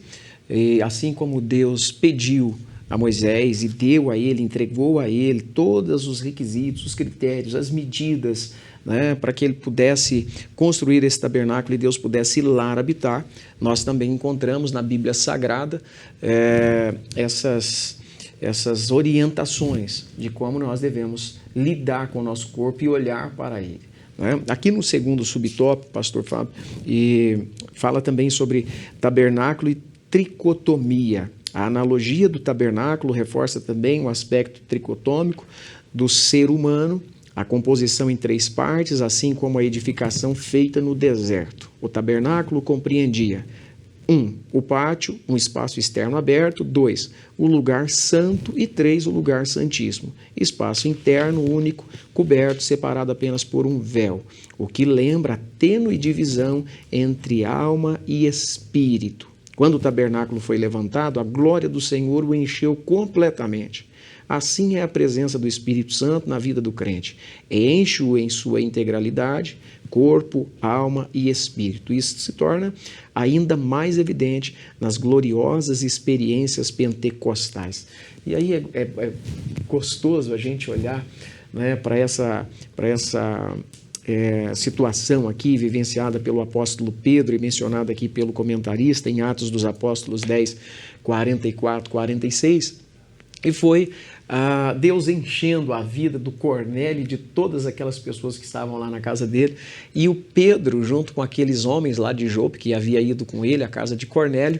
E assim como Deus pediu a Moisés e deu a ele, entregou a ele todos os requisitos, os critérios, as medidas, né, para que ele pudesse construir esse tabernáculo e Deus pudesse ir lá habitar, nós também encontramos na Bíblia Sagrada essas orientações de como nós devemos lidar com o nosso corpo e olhar para ele, né? Aqui no segundo subtópico, pastor Fábio, fala também sobre tabernáculo e tricotomia. A analogia do tabernáculo reforça também o aspecto tricotômico do ser humano, a composição em 3 partes, assim como a edificação feita no deserto. O tabernáculo compreendia O pátio, um espaço externo aberto. 2, o lugar santo. E 3, o lugar santíssimo. Espaço interno único, coberto, separado apenas por um véu, o que lembra a tênue divisão entre alma e espírito. Quando o tabernáculo foi levantado, a glória do Senhor o encheu completamente. Assim é a presença do Espírito Santo na vida do crente. Enche-o em sua integralidade, corpo, alma e espírito. Isso se torna ainda mais evidente nas gloriosas experiências pentecostais. E aí é gostoso a gente olhar, né, para essa situação aqui vivenciada pelo apóstolo Pedro e mencionada aqui pelo comentarista em Atos dos Apóstolos 10, 44, 46, e foi Deus enchendo a vida do Cornélio e de todas aquelas pessoas que estavam lá na casa dele, e o Pedro, junto com aqueles homens lá de Jope, que havia ido com ele à casa de Cornélio,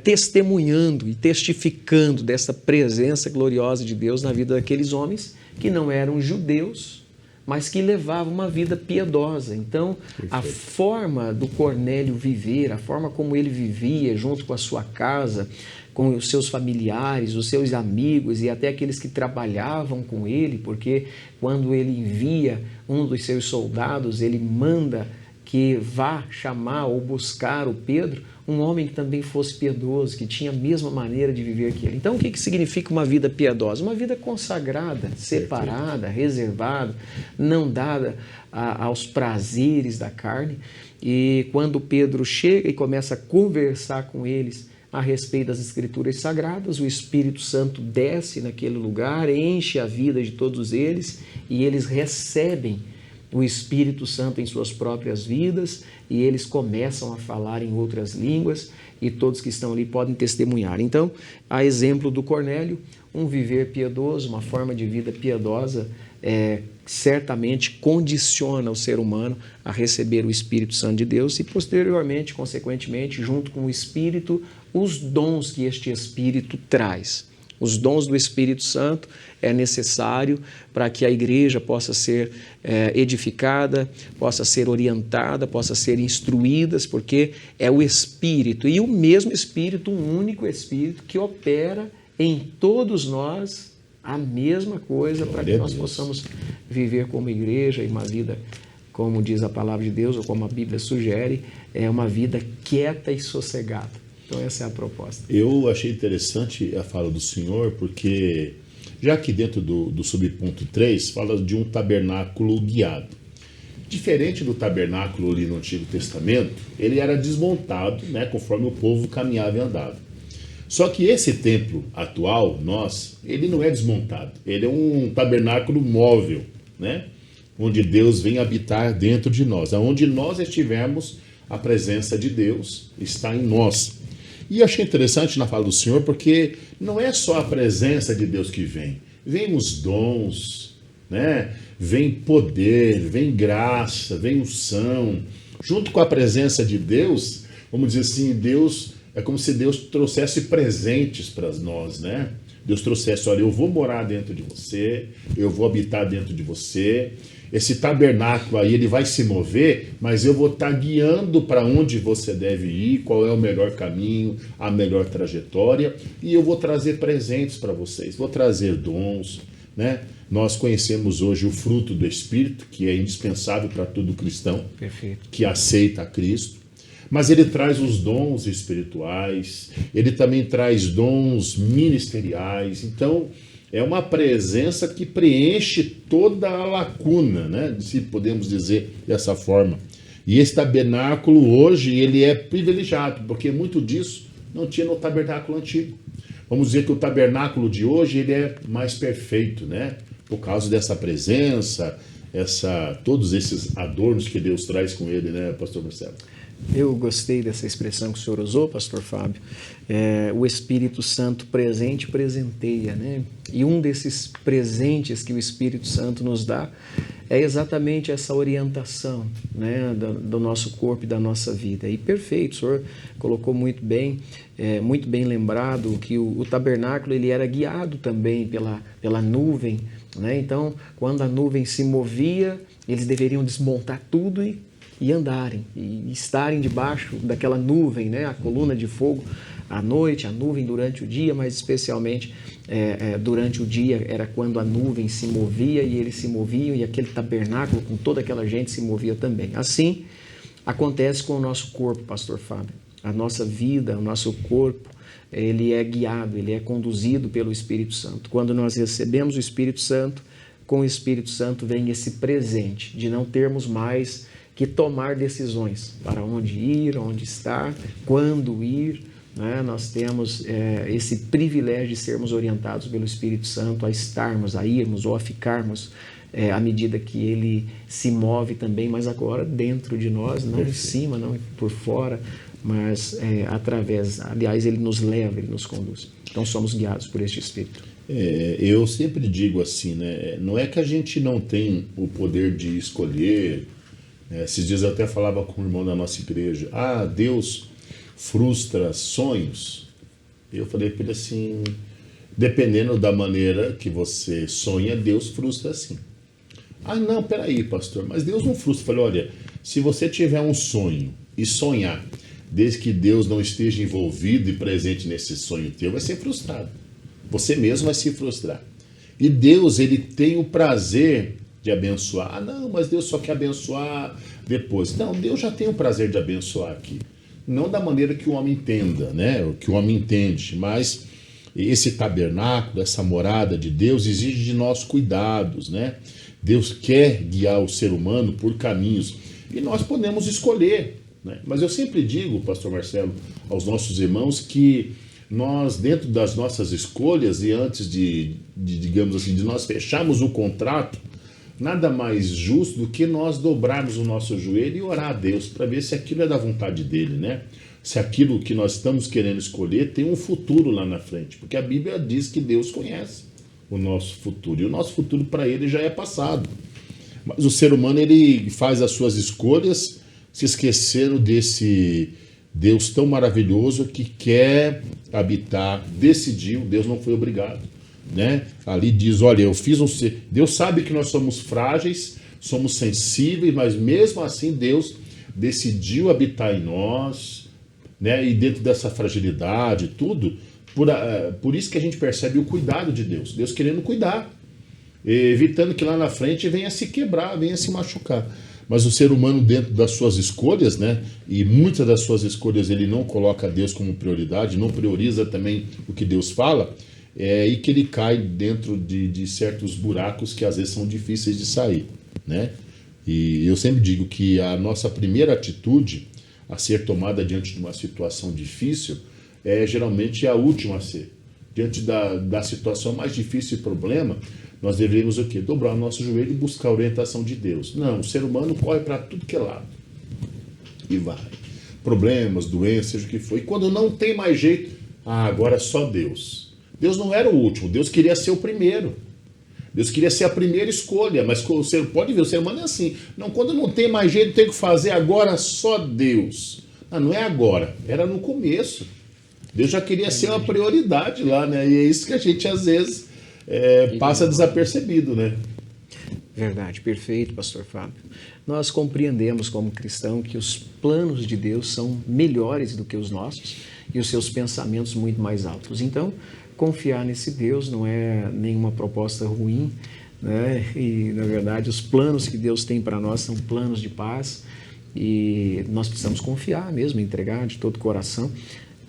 testemunhando e testificando dessa presença gloriosa de Deus na vida daqueles homens que não eram judeus, mas que levavam uma vida piedosa. Então, a forma do Cornélio viver, a forma como ele vivia junto com a sua casa, com os seus familiares, os seus amigos e até aqueles que trabalhavam com ele, porque quando ele envia um dos seus soldados, ele manda que vá chamar ou buscar o Pedro, um homem que também fosse piedoso, que tinha a mesma maneira de viver que ele. Então, o que significa uma vida piedosa? Uma vida consagrada, separada, reservada, não dada aos prazeres da carne. E quando Pedro chega e começa a conversar com eles a respeito das Escrituras Sagradas, o Espírito Santo desce naquele lugar, enche a vida de todos eles e eles recebem o Espírito Santo em suas próprias vidas e eles começam a falar em outras línguas e todos que estão ali podem testemunhar. Então, a exemplo do Cornélio, um viver piedoso, uma forma de vida piedosa, certamente condiciona o ser humano a receber o Espírito Santo de Deus e posteriormente, consequentemente, junto com o Espírito, os dons que este Espírito traz. Os dons do Espírito Santo é necessário para que a igreja possa ser edificada, possa ser orientada, possa ser instruída, porque é o Espírito, e o mesmo Espírito, um único Espírito, que opera em todos nós a mesma coisa para que nós possamos viver como igreja e uma vida, como diz a palavra de Deus, ou como a Bíblia sugere, é uma vida quieta e sossegada. Então essa é a proposta. Eu achei interessante a fala do senhor, porque já que dentro do subponto 3 fala de um tabernáculo guiado. Diferente do tabernáculo ali no Antigo Testamento, ele era desmontado, né, conforme o povo caminhava e andava. Só que esse templo atual, ele não é desmontado, ele é um tabernáculo móvel, né, onde Deus vem habitar dentro de nós. Aonde nós estivermos, a presença de Deus está em nós. E achei interessante na fala do Senhor, porque não é só a presença de Deus que vem os dons, né? Vem poder, vem graça, vem unção. Junto com a presença de Deus, vamos dizer assim, Deus é como se Deus trouxesse presentes para nós, né? Deus trouxesse, olha, eu vou morar dentro de você, eu vou habitar dentro de você. Esse tabernáculo aí, ele vai se mover, mas eu vou estar guiando para onde você deve ir, qual é o melhor caminho, a melhor trajetória, e eu vou trazer presentes para vocês, vou trazer dons, né? Nós conhecemos hoje o fruto do Espírito, que é indispensável para todo cristão. Perfeito. Que aceita a Cristo, mas ele traz os dons espirituais, ele também traz dons ministeriais. Então, é uma presença que preenche toda a lacuna, né? Se podemos dizer dessa forma. E esse tabernáculo hoje, ele é privilegiado, porque muito disso não tinha no tabernáculo antigo. Vamos dizer que o tabernáculo de hoje, ele é mais perfeito, né? Por causa dessa presença, todos esses adornos que Deus traz com ele, né, pastor Marcelo? Eu gostei dessa expressão que o senhor usou, pastor Fábio. O Espírito Santo presente presenteia, né? E um desses presentes que o Espírito Santo nos dá é exatamente essa orientação, né, do nosso corpo e da nossa vida. E perfeito, o senhor colocou muito bem lembrado que o tabernáculo ele era guiado também pela nuvem, né? Então, quando a nuvem se movia, eles deveriam desmontar tudo e e andarem, e estarem debaixo daquela nuvem, né? A coluna de fogo à noite, a nuvem durante o dia, mas especialmente durante o dia era quando a nuvem se movia e eles se moviam, e aquele tabernáculo com toda aquela gente se movia também. Assim acontece com o nosso corpo, pastor Fábio. A nossa vida, o nosso corpo, ele é guiado, ele é conduzido pelo Espírito Santo. Quando nós recebemos o Espírito Santo, com o Espírito Santo vem esse presente de não termos mais que tomar decisões para onde ir, onde estar, quando ir, né? Nós temos esse privilégio de sermos orientados pelo Espírito Santo a estarmos, a irmos ou a ficarmos à medida que ele se move também, mas agora dentro de nós, não em cima, não por fora, mas aliás, ele nos leva, ele nos conduz. Então somos guiados por este Espírito. Eu sempre digo assim, né? Não é que a gente não tem o poder de escolher. Esses dias eu até falava com um irmão da nossa igreja, Deus frustra sonhos. Eu falei para ele assim, dependendo da maneira que você sonha, Deus frustra sim. Não, peraí, pastor, mas Deus não frustra. Eu falei, olha, se você tiver um sonho e sonhar, desde que Deus não esteja envolvido e presente nesse sonho teu, vai ser frustrado. Você mesmo vai se frustrar. E Deus, ele tem o prazer de abençoar. Não, mas Deus só quer abençoar depois. Não, Deus já tem o prazer de abençoar aqui. Não da maneira que o homem entenda, né? O que o homem entende, mas esse tabernáculo, essa morada de Deus exige de nós cuidados, né? Deus quer guiar o ser humano por caminhos e nós podemos escolher, né? Mas eu sempre digo, pastor Marcelo, aos nossos irmãos que nós, dentro das nossas escolhas e antes digamos assim, de nós fecharmos o contrato, nada mais justo do que nós dobrarmos o nosso joelho e orar a Deus para ver se aquilo é da vontade dele, né? Se aquilo que nós estamos querendo escolher tem um futuro lá na frente, porque a Bíblia diz que Deus conhece o nosso futuro, e o nosso futuro para ele já é passado. Mas o ser humano, ele faz as suas escolhas se esquecendo desse Deus tão maravilhoso que quer habitar, decidiu, Deus não foi obrigado, né? Ali diz, olha, eu fiz Deus sabe que nós somos frágeis, somos sensíveis, mas mesmo assim Deus decidiu habitar em nós, né? E dentro dessa fragilidade, tudo, por isso que a gente percebe o cuidado de Deus, Deus querendo cuidar, evitando que lá na frente venha se quebrar, venha se machucar. Mas o ser humano, dentro das suas escolhas, né, e muitas das suas escolhas ele não coloca Deus como prioridade, não prioriza também o que Deus fala, e que ele cai dentro de certos buracos que às vezes são difíceis de sair, né? E eu sempre digo que a nossa primeira atitude a ser tomada diante de uma situação difícil é geralmente a última a ser. Diante da situação mais difícil e problema, nós deveríamos o quê? Dobrar o nosso joelho e buscar a orientação de Deus. Não, o ser humano corre para tudo que é lado. E vai. Problemas, doenças, seja o que for. E quando não tem mais jeito, agora é só Deus. Deus não era o último, Deus queria ser o primeiro. Deus queria ser a primeira escolha, mas você pode ver, o ser humano é assim. Não, quando não tem mais jeito, tem que fazer agora só Deus. Não é agora, era no começo. Deus já queria ser uma prioridade lá, né? E é isso que a gente às vezes passa desapercebido, né? Verdade, perfeito, pastor Fábio. Nós compreendemos como cristão que os planos de Deus são melhores do que os nossos e os seus pensamentos muito mais altos. Então, confiar nesse Deus não é nenhuma proposta ruim, né? E, na verdade, os planos que Deus tem para nós são planos de paz e nós precisamos confiar mesmo, entregar de todo o coração.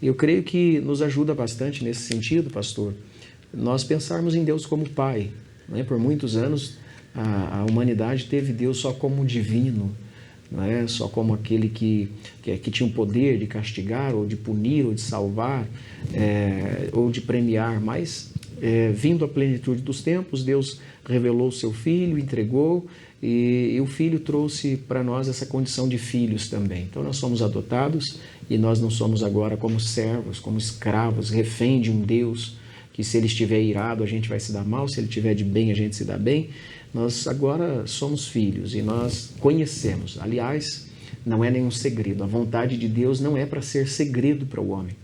Eu creio que nos ajuda bastante nesse sentido, pastor, nós pensarmos em Deus como Pai, né? Por muitos anos a humanidade teve Deus só como divino, né? Só como aquele que tinha o poder de castigar, ou de punir, ou de salvar, ou de premiar, mas vindo à plenitude dos tempos, Deus revelou o seu Filho, entregou, e o Filho trouxe para nós essa condição de filhos também. Então nós somos adotados e nós não somos agora como servos, como escravos, refém de um Deus que se ele estiver irado a gente vai se dar mal, se ele estiver de bem a gente se dá bem. Nós agora somos filhos e nós conhecemos. Aliás, não é nenhum segredo. A vontade de Deus não é para ser segredo para o homem.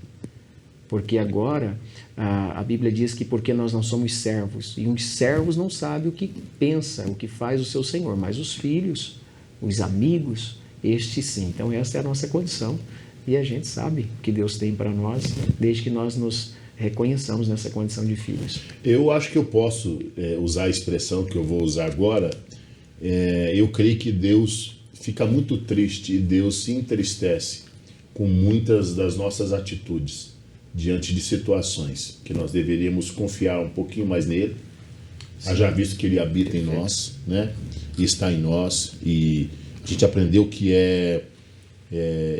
Porque agora a Bíblia diz que porque nós não somos servos, e os servos não sabem o que pensa, o que faz o seu Senhor, mas os filhos, os amigos, este sim. Então essa é a nossa condição e a gente sabe o que Deus tem para nós, desde que nós nos reconheçamos nessa condição de filhos. Eu acho que eu posso usar a expressão que eu vou usar agora. Eu creio que Deus fica muito triste e Deus se entristece com muitas das nossas atitudes diante de situações que nós deveríamos confiar um pouquinho mais nele. Já visto que ele habita em nós, né? E está em nós, e a gente aprendeu que é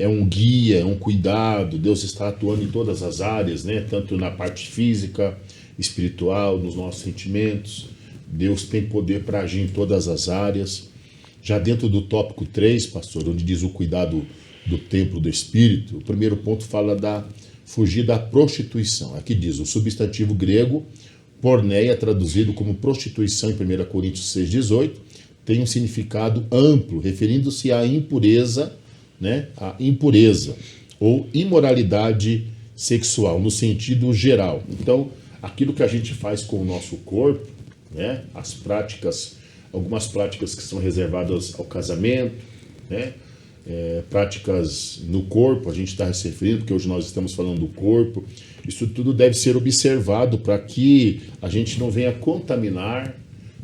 um guia, é um cuidado. Deus está atuando em todas as áreas, né? Tanto na parte física, espiritual, nos nossos sentimentos. Deus tem poder para agir em todas as áreas. Já dentro do tópico 3, pastor, onde diz o cuidado do templo do Espírito, o primeiro ponto fala da fugir da prostituição. Aqui diz o substantivo grego porneia, traduzido como prostituição em 1 Coríntios 6,18, tem um significado amplo, referindo-se à impureza, né? A impureza ou imoralidade sexual, no sentido geral. Então, aquilo que a gente faz com o nosso corpo, né? As práticas, algumas práticas que são reservadas ao casamento, né? Práticas no corpo, a gente está se referindo, porque hoje nós estamos falando do corpo. Isso tudo deve ser observado para que a gente não venha contaminar,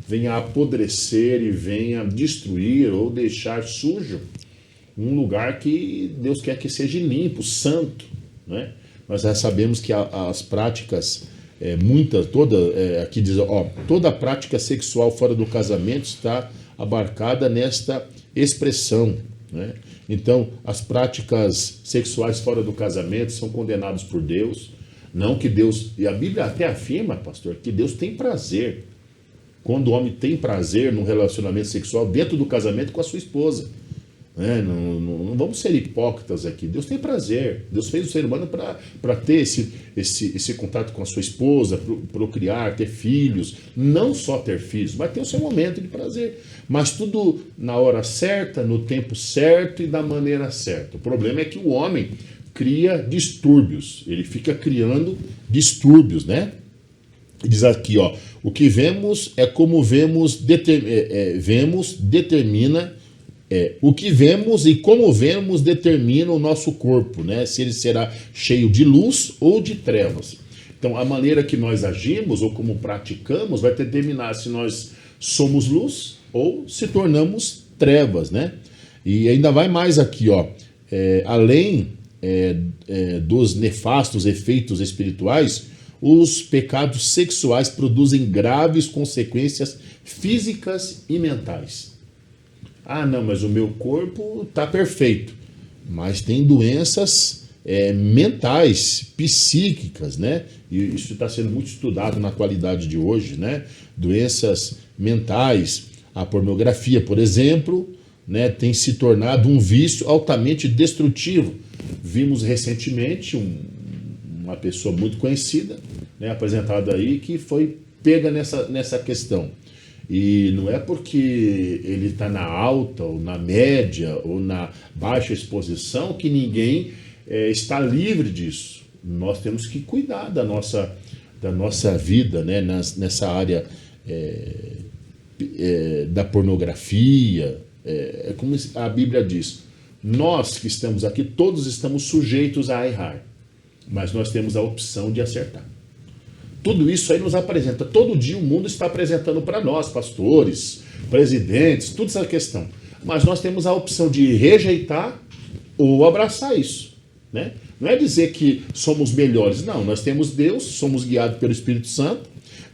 venha apodrecer e venha destruir ou deixar sujo um lugar que Deus quer que seja limpo, santo, né? Nós já sabemos que as práticas, aqui diz, toda prática sexual fora do casamento está abarcada nesta expressão, né? Então, as práticas sexuais fora do casamento são condenadas por Deus. Não que Deus... E a Bíblia até afirma, pastor, que Deus tem prazer. Quando o homem tem prazer num relacionamento sexual dentro do casamento com a sua esposa. Né? Não vamos ser hipócritas aqui. Deus tem prazer. Deus fez o ser humano para ter esse contato com a sua esposa, procriar, ter filhos. Não só ter filhos, mas ter o seu momento de prazer. Mas tudo na hora certa, no tempo certo e da maneira certa. O problema é que o homem cria distúrbios. Ele fica criando distúrbios, né? Diz aqui, o que vemos é como vemos, determina... o que vemos e como vemos determina o nosso corpo, né? Se ele será cheio de luz ou de trevas. Então, a maneira que nós agimos ou como praticamos vai determinar se nós somos luz ou se tornamos trevas, né? E ainda vai mais aqui, além dos nefastos efeitos espirituais, os pecados sexuais produzem graves consequências físicas e mentais. Ah, não, mas o meu corpo está perfeito. Mas tem doenças mentais, psíquicas, né? E isso está sendo muito estudado na atualidade de hoje, né? Doenças mentais. A pornografia, por exemplo, né, tem se tornado um vício altamente destrutivo. Vimos recentemente uma pessoa muito conhecida, né, apresentada aí, que foi pega nessa questão. E não é porque ele está na alta, ou na média, ou na baixa exposição que ninguém está livre disso. Nós temos que cuidar da nossa vida, né, nessa área da pornografia. Como a Bíblia diz, nós que estamos aqui, todos estamos sujeitos a errar, mas nós temos a opção de acertar. Tudo isso aí nos apresenta. Todo dia o mundo está apresentando para nós, pastores, presidentes, toda essa questão. Mas nós temos a opção de rejeitar ou abraçar isso, né? Não é dizer que somos melhores, não. Nós temos Deus, somos guiados pelo Espírito Santo,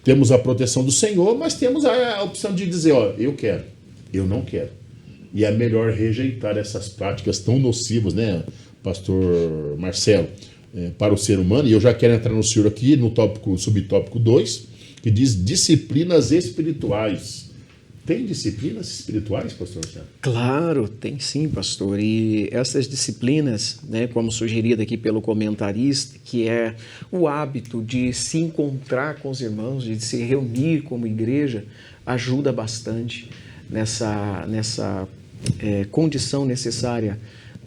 temos a proteção do Senhor, mas temos a opção de dizer, eu quero, eu não quero. E é melhor rejeitar essas práticas tão nocivas, né, pastor Marcelo? Para o ser humano, e eu já quero entrar no senhor aqui, no subtópico 2, que diz disciplinas espirituais. Tem disciplinas espirituais, pastor Marcelo? Claro, tem sim, pastor. E essas disciplinas, né, como sugerido aqui pelo comentarista, que é o hábito de se encontrar com os irmãos, de se reunir como igreja, ajuda bastante nessa condição necessária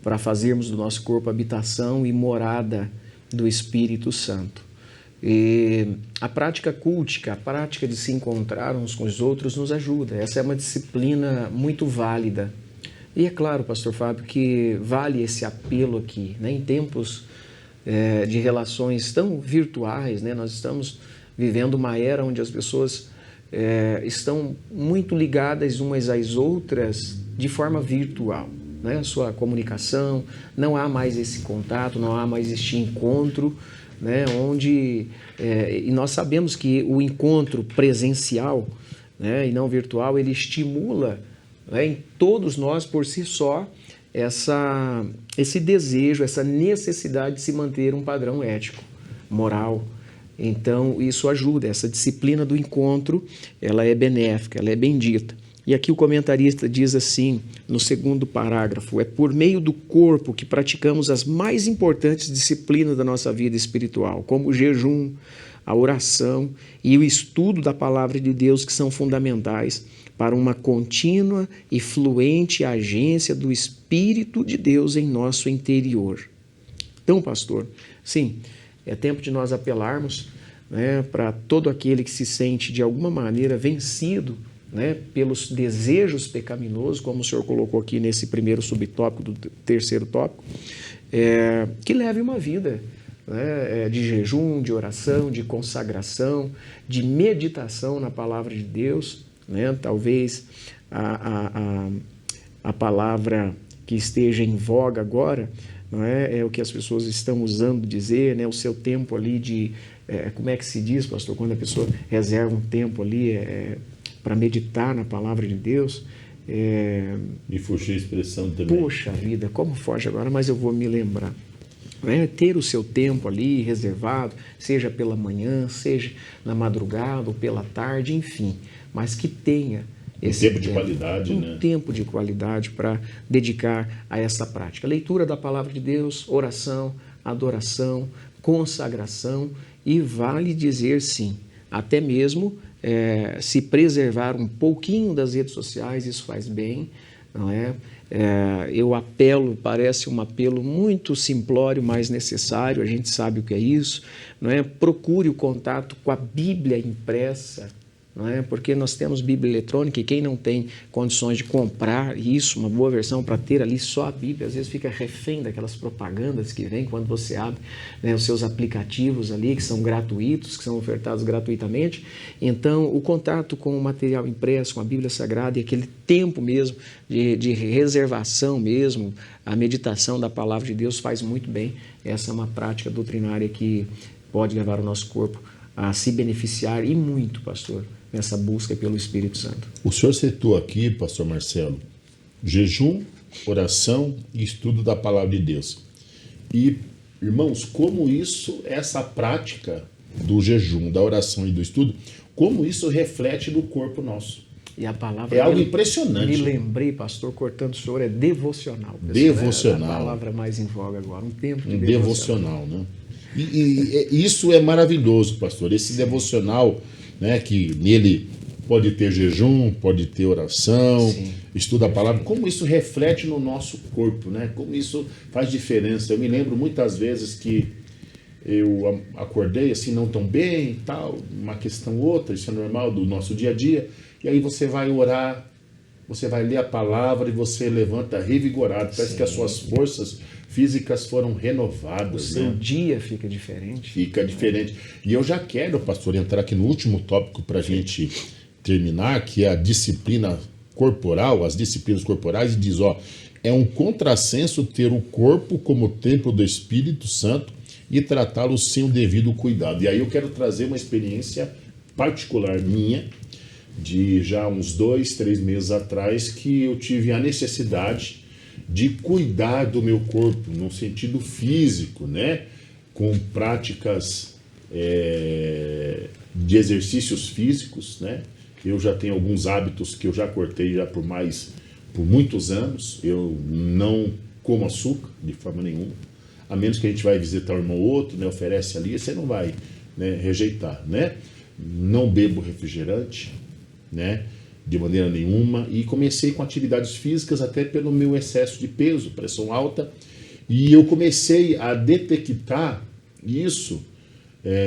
para fazermos do nosso corpo habitação e morada do Espírito Santo. E a prática cultica, a prática de se encontrar uns com os outros nos ajuda. Essa é uma disciplina muito válida, E é claro, pastor Fábio, que vale esse apelo aqui, né? Em tempos de relações tão virtuais, né? Nós estamos vivendo uma era onde as pessoas estão muito ligadas umas às outras de forma virtual, né? A sua comunicação, não há mais esse contato, não há mais este encontro, né? E nós sabemos que o encontro presencial, né, e não virtual, ele estimula, né, em todos nós por si só esse desejo, essa necessidade de se manter um padrão ético, moral. Então isso ajuda, essa disciplina do encontro, ela é benéfica, ela é bendita. E aqui o comentarista diz assim, no segundo parágrafo: é por meio do corpo que praticamos as mais importantes disciplinas da nossa vida espiritual, como o jejum, a oração e o estudo da palavra de Deus, que são fundamentais para uma contínua e fluente agência do Espírito de Deus em nosso interior. Então, pastor, sim, é tempo de nós apelarmos, né, para todo aquele que se sente de alguma maneira vencido, né, pelos desejos pecaminosos, como o senhor colocou aqui nesse primeiro subtópico do terceiro tópico, que leve uma vida, né, de jejum, de oração, de consagração, de meditação na palavra de Deus, né? Talvez a palavra que esteja em voga agora, não é o que as pessoas estão usando dizer, né? O seu tempo ali de... como é que se diz, pastor, quando a pessoa reserva um tempo ali para meditar na palavra de Deus? Me fugiu a expressão também. Poxa vida, como foge agora, mas eu vou me lembrar. Ter o seu tempo ali reservado, seja pela manhã, seja na madrugada ou pela tarde, enfim, mas que tenha esse tempo de qualidade, um tempo de qualidade para dedicar a essa prática. Leitura da palavra de Deus, oração, adoração, consagração, e vale dizer sim, até mesmo se preservar um pouquinho das redes sociais, isso faz bem, não é? Eu apelo, parece um apelo muito simplório, mas necessário, a gente sabe o que é isso, não é? Procure o contato com a Bíblia impressa, não é? Porque nós temos Bíblia eletrônica e quem não tem condições de comprar isso, uma boa versão para ter ali só a Bíblia, às vezes fica refém daquelas propagandas que vem quando você abre, né, os seus aplicativos ali, que são gratuitos, que são ofertados gratuitamente. Então, o contato com o material impresso, com a Bíblia Sagrada, e aquele tempo mesmo de reservação mesmo, a meditação da palavra de Deus faz muito bem. Essa é uma prática doutrinária que pode levar o nosso corpo a se beneficiar, e muito, pastor, nessa busca pelo Espírito Santo. O senhor citou aqui, pastor Marcelo, jejum, oração e estudo da palavra de Deus. E, irmãos, como isso, essa prática do jejum, da oração e do estudo, como isso reflete no corpo nosso. E a palavra... É algo impressionante. Me lembrei, pastor, cortando o senhor, é devocional. Pessoal, devocional. É a palavra mais em voga agora, um tempo de devocional, né? E isso é maravilhoso, pastor. Esse devocional, né, que nele pode ter jejum, pode ter oração, sim, estudo a palavra, como isso reflete no nosso corpo, né? Como isso faz diferença. Eu me lembro muitas vezes que eu acordei assim não tão bem e tal, uma questão ou outra, isso é normal do nosso dia a dia, e aí você vai orar, você vai ler a palavra e você levanta revigorado, parece sim, que as suas forças físicas foram renovadas. O seu dia fica diferente. Fica diferente. E eu já quero, pastor, entrar aqui no último tópico para a gente terminar, que é a disciplina corporal, as disciplinas corporais, e diz, é um contrassenso ter o corpo como templo do Espírito Santo e tratá-lo sem o devido cuidado. E aí eu quero trazer uma experiência particular minha, de já uns 2, 3 meses atrás, que eu tive a necessidade de cuidar do meu corpo, no sentido físico, né? Com práticas de exercícios físicos, né? Eu já tenho alguns hábitos que eu já cortei já por muitos anos. Eu não como açúcar de forma nenhuma, a menos que a gente vai visitar um irmão ou outro, né? Oferece ali, você não vai, né, rejeitar, né? Não bebo refrigerante, né? De maneira nenhuma, e comecei com atividades físicas até pelo meu excesso de peso, pressão alta, e eu comecei a detectar isso,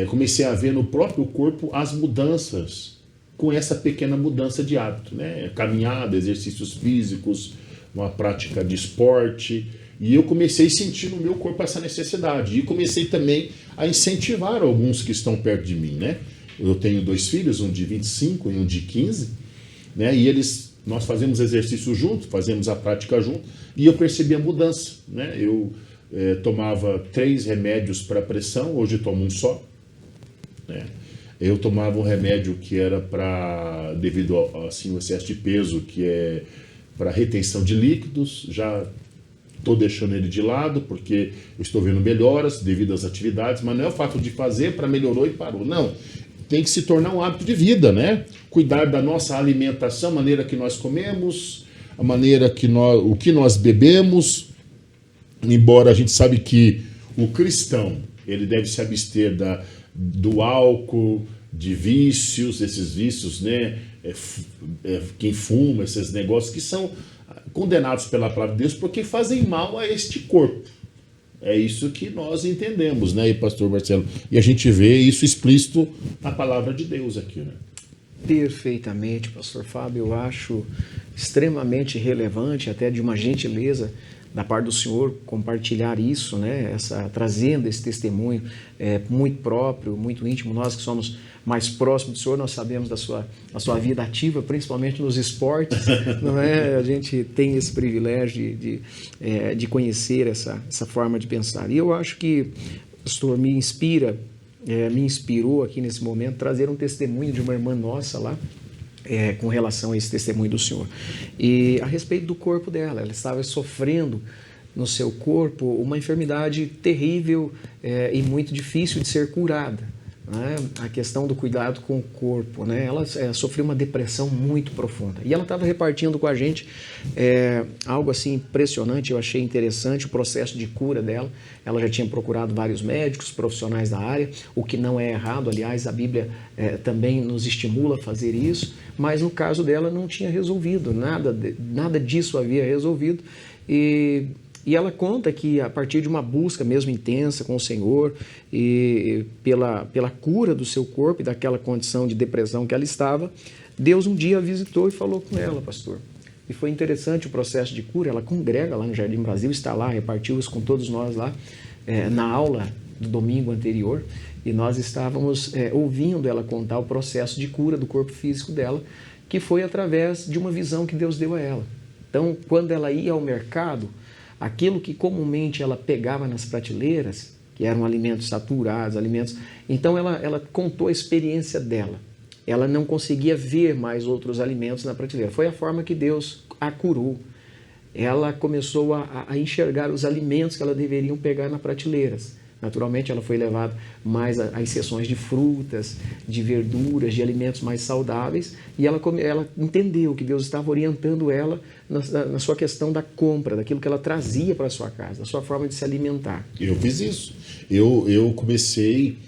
comecei a ver no próprio corpo as mudanças, com essa pequena mudança de hábito, né? Caminhada, exercícios físicos, uma prática de esporte, e eu comecei a sentir no meu corpo essa necessidade, e comecei também a incentivar alguns que estão perto de mim, né? Eu tenho 2 filhos, um de 25 e um de 15, né? E nós fazemos exercício junto, fazemos a prática junto, e eu percebi a mudança, né? Eu tomava 3 remédios para pressão, hoje tomo um só, né? Eu tomava um remédio que era devido ao assim, o excesso de peso, que é para retenção de líquidos, já estou deixando ele de lado, porque eu estou vendo melhoras devido às atividades, mas não é o fato de fazer para melhorou e parou, não. Tem que se tornar um hábito de vida, né? Cuidar da nossa alimentação, a maneira que nós comemos, a maneira o que nós bebemos, embora a gente sabe que o cristão, ele deve se abster do álcool, de vícios, esses vícios, né? Quem fuma, esses negócios que são condenados pela palavra de Deus porque fazem mal a este corpo. É isso que nós entendemos, né, pastor Marcelo? E a gente vê isso explícito na palavra de Deus aqui, né? Perfeitamente, pastor Fábio. Eu acho extremamente relevante, até de uma gentileza da parte do senhor compartilhar isso, né? Trazendo esse testemunho muito próprio, muito íntimo. Nós que somos mais próximos do senhor, nós sabemos da sua vida ativa, principalmente nos esportes, não é? A gente tem esse privilégio de conhecer essa forma de pensar. E eu acho que o pastor me inspirou aqui nesse momento trazer um testemunho de uma irmã nossa lá, com relação a esse testemunho do senhor. E a respeito do corpo dela, ela estava sofrendo no seu corpo uma enfermidade terrível e muito difícil de ser curada, né? A questão do cuidado com o corpo, né? Ela sofreu uma depressão muito profunda. E ela estava repartindo com a gente algo assim impressionante. Eu achei interessante o processo de cura dela. Ela já tinha procurado vários médicos, profissionais da área, o que não é errado. Aliás, a Bíblia também nos estimula a fazer isso. Mas no caso dela não tinha resolvido, nada disso havia resolvido. E ela conta que a partir de uma busca mesmo intensa com o Senhor e pela cura do seu corpo e daquela condição de depressão que ela estava, Deus um dia a visitou e falou com ela, pastor. E foi interessante o processo de cura. Ela congrega lá no Jardim Brasil, está lá, repartiu isso com todos nós lá na aula do domingo anterior, e nós estávamos ouvindo ela contar o processo de cura do corpo físico dela, que foi através de uma visão que Deus deu a ela. Então, quando ela ia ao mercado, aquilo que comumente ela pegava nas prateleiras, que eram alimentos saturados, então ela contou a experiência dela. Ela não conseguia ver mais outros alimentos na prateleira. Foi a forma que Deus a curou. Ela começou a enxergar os alimentos que ela deveria pegar nas prateleiras. Naturalmente, ela foi levada mais às seções de frutas, de verduras, de alimentos mais saudáveis, e ela entendeu que Deus estava orientando ela na sua questão da compra, daquilo que ela trazia para a sua casa, da sua forma de se alimentar. Eu fiz isso. Eu comecei,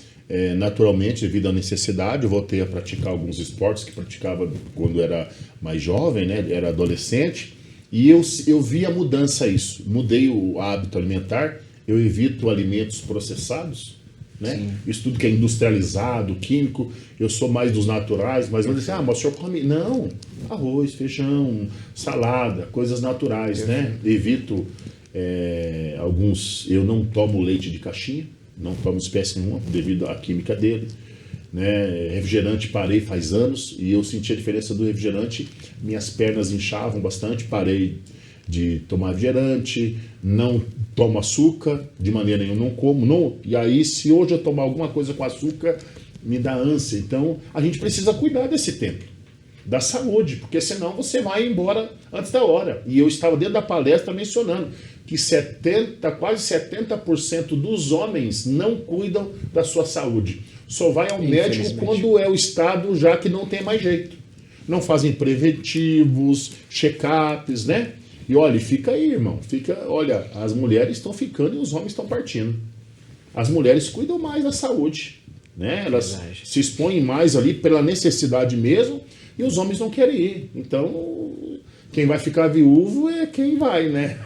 naturalmente, devido à necessidade, eu voltei a praticar alguns esportes que praticava quando era mais jovem, né? Era adolescente, e eu vi a mudança isso. Mudei o hábito alimentar. Eu evito alimentos processados, né? Sim. Isso tudo que é industrializado, químico. Eu sou mais dos naturais, mas vão dizer, mas o senhor come... Não, arroz, feijão, salada, coisas naturais, né? Evito alguns... Eu não tomo leite de caixinha, não tomo espécie nenhuma, devido à química dele, né? Refrigerante parei faz anos, e eu senti a diferença do refrigerante. Minhas pernas inchavam bastante, parei de tomar refrigerante, não tomo açúcar, de maneira nenhuma, não como, não. E aí, se hoje eu tomar alguma coisa com açúcar, me dá ânsia. Então, a gente precisa cuidar desse templo, da saúde, porque senão você vai embora antes da hora. E eu estava dentro da palestra mencionando que quase 70% dos homens não cuidam da sua saúde. Só vai ao médico quando é o estado já que não tem mais jeito. Não fazem preventivos, check-ups, né? E olha, fica aí, irmão. Olha, as mulheres estão ficando e os homens estão partindo. As mulheres cuidam mais da saúde, né? Elas se expõem mais ali pela necessidade mesmo, e os homens não querem ir. Então, quem vai ficar viúvo é quem vai, né?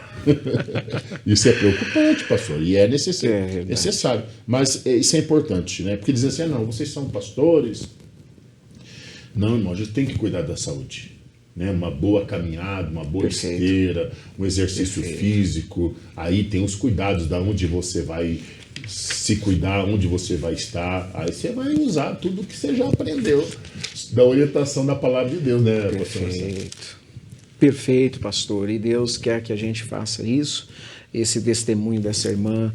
Isso é preocupante, pastor, e é necessário. Mas isso é importante, né? Porque dizem assim, não, vocês são pastores. Não, irmão, a gente tem que cuidar da saúde. né? Uma boa caminhada, uma boa Perfeito. esteira, um exercício Perfeito. físico. Aí tem os cuidados da onde você vai se cuidar, onde você vai estar. Aí você vai usar tudo que você já aprendeu da orientação da palavra de Deus, né, pastor Marcelo? Perfeito. Perfeito, pastor. E Deus quer que a gente faça isso. Esse testemunho dessa irmã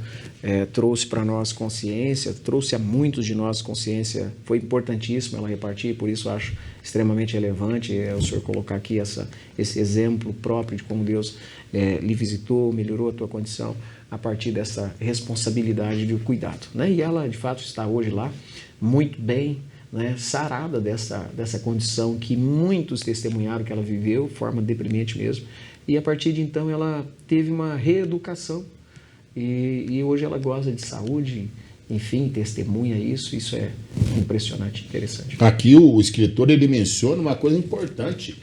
trouxe para nós consciência, trouxe a muitos de nós consciência. Foi importantíssimo ela repartir, por isso eu acho extremamente relevante o senhor colocar aqui esse exemplo próprio de como Deus lhe visitou, melhorou a tua condição a partir dessa responsabilidade de cuidado, né? E ela, de fato, está hoje lá muito bem, né, sarada dessa condição que muitos testemunharam que ela viveu, forma deprimente mesmo, e a partir de então ela teve uma reeducação e hoje ela goza de saúde, enfim, testemunha isso é impressionante, interessante. Aqui o escritor ele menciona uma coisa importante,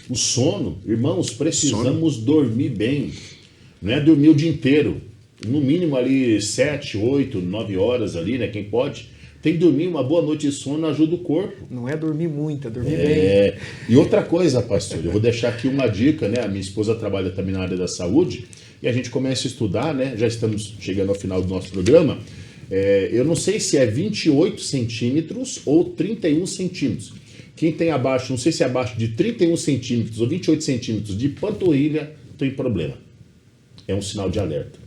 o sono. Irmãos, precisamos dormir bem, não é dormir o dia inteiro, no mínimo ali 7, 8, 9 horas ali, né, quem pode. Tem que dormir, uma boa noite de sono ajuda o corpo. Não é dormir muito, é dormir bem. E outra coisa, pastor, eu vou deixar aqui uma dica, né? A minha esposa trabalha também na área da saúde e a gente começa a estudar, né? Já estamos chegando ao final do nosso programa. Eu não sei se é 28 centímetros ou 31 centímetros. Quem tem abaixo, não sei se é abaixo de 31 centímetros ou 28 centímetros de panturrilha, tem problema. É um sinal de alerta.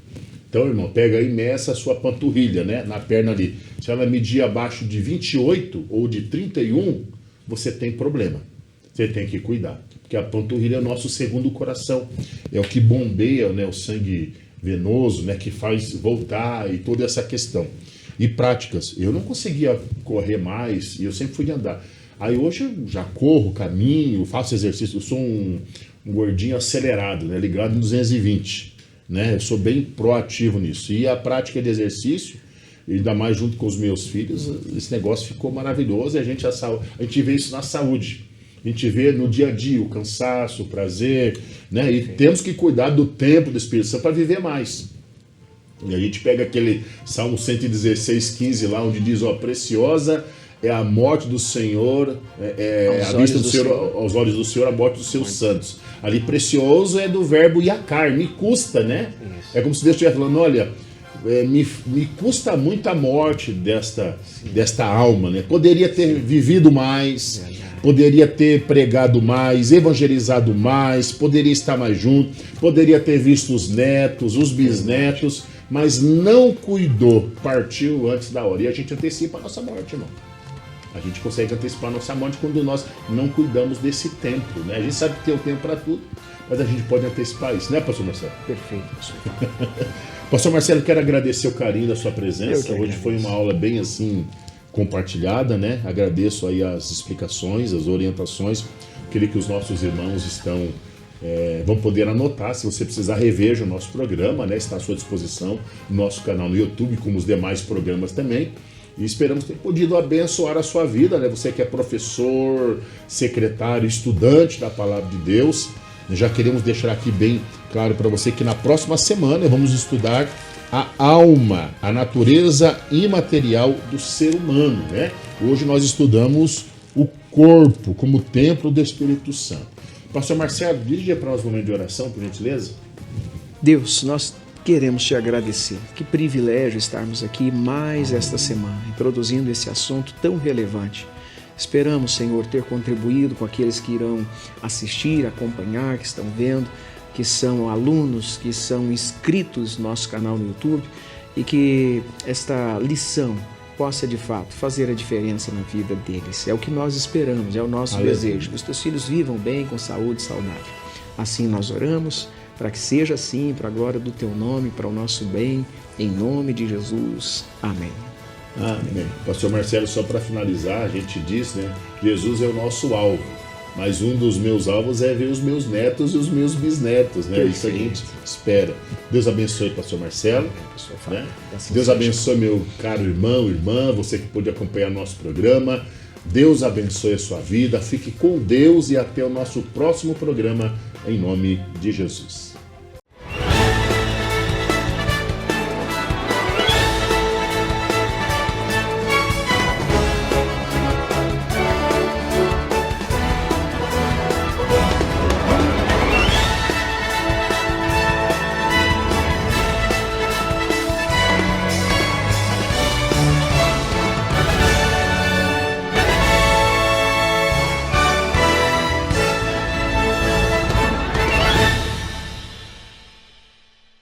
Então, irmão, pega aí e meça a sua panturrilha, né, na perna ali. Se ela medir abaixo de 28 ou de 31, você tem problema. Você tem que cuidar. Porque a panturrilha é o nosso segundo coração. É o que bombeia, né, o sangue venoso, né, que faz voltar e toda essa questão. E práticas. Eu não conseguia correr mais e eu sempre fui de andar. Aí hoje eu já corro, caminho, faço exercício. Eu sou um gordinho acelerado, né, ligado em 220. Né? Eu sou bem proativo nisso. E a prática de exercício, ainda mais junto com os meus filhos, esse negócio ficou maravilhoso e a gente vê isso na saúde. A gente vê no dia a dia o cansaço, o prazer, né? E temos que cuidar do tempo do Espírito Santo para viver mais. E a gente pega aquele Salmo 116, 15 lá, onde diz, ó, preciosa é a morte do Senhor, a vista do Senhor, aos olhos do Senhor, a morte dos seus santos. Ali, precioso é do verbo iacar, me custa, né? Isso. É como se Deus estivesse falando, olha, me custa muito a morte desta alma, né? Poderia ter vivido mais, poderia ter pregado mais, evangelizado mais, poderia estar mais junto, poderia ter visto os netos, os bisnetos, mas não cuidou, partiu antes da hora. E a gente antecipa a nossa morte, irmão. A gente consegue antecipar a nossa morte quando nós não cuidamos desse tempo, né? A gente sabe que tem o tempo para tudo, mas a gente pode antecipar isso, né, pastor Marcelo? Perfeito, pastor. Pastor Marcelo, quero agradecer o carinho da sua presença. Hoje foi uma aula bem assim compartilhada, né? Agradeço aí as explicações, as orientações. Queria que os nossos irmãos vão poder anotar, se você precisar, reveja o nosso programa, né? Está à sua disposição no nosso canal no YouTube, como os demais programas também. E esperamos ter podido abençoar a sua vida, né? Você que é professor, secretário, estudante da Palavra de Deus. Já queremos deixar aqui bem claro para você que na próxima semana vamos estudar a alma, a natureza imaterial do ser humano, né? Hoje nós estudamos o corpo como templo do Espírito Santo. Pastor Marcelo, dirige para nós um momento de oração, por gentileza. Deus, nós queremos te agradecer. Que privilégio estarmos aqui mais esta semana, introduzindo esse assunto tão relevante. Esperamos, Senhor, ter contribuído com aqueles que irão assistir, acompanhar, que estão vendo, que são alunos, que são inscritos no nosso canal no YouTube e que esta lição possa, de fato, fazer a diferença na vida deles. É o que nós esperamos, é o nosso desejo, que os teus filhos vivam bem, com saúde saudável. Assim nós oramos, para que seja assim, para a glória do teu nome, para o nosso bem, em nome de Jesus. Amém. Amém. Pastor Marcelo, só para finalizar, a gente diz, né? Jesus é o nosso alvo, mas um dos meus alvos é ver os meus netos e os meus bisnetos, né? Isso a gente espera. Deus abençoe, pastor Marcelo. Né? Deus abençoe meu caro irmão, irmã, você que pôde acompanhar nosso programa. Deus abençoe a sua vida. Fique com Deus e até o nosso próximo programa, em nome de Jesus.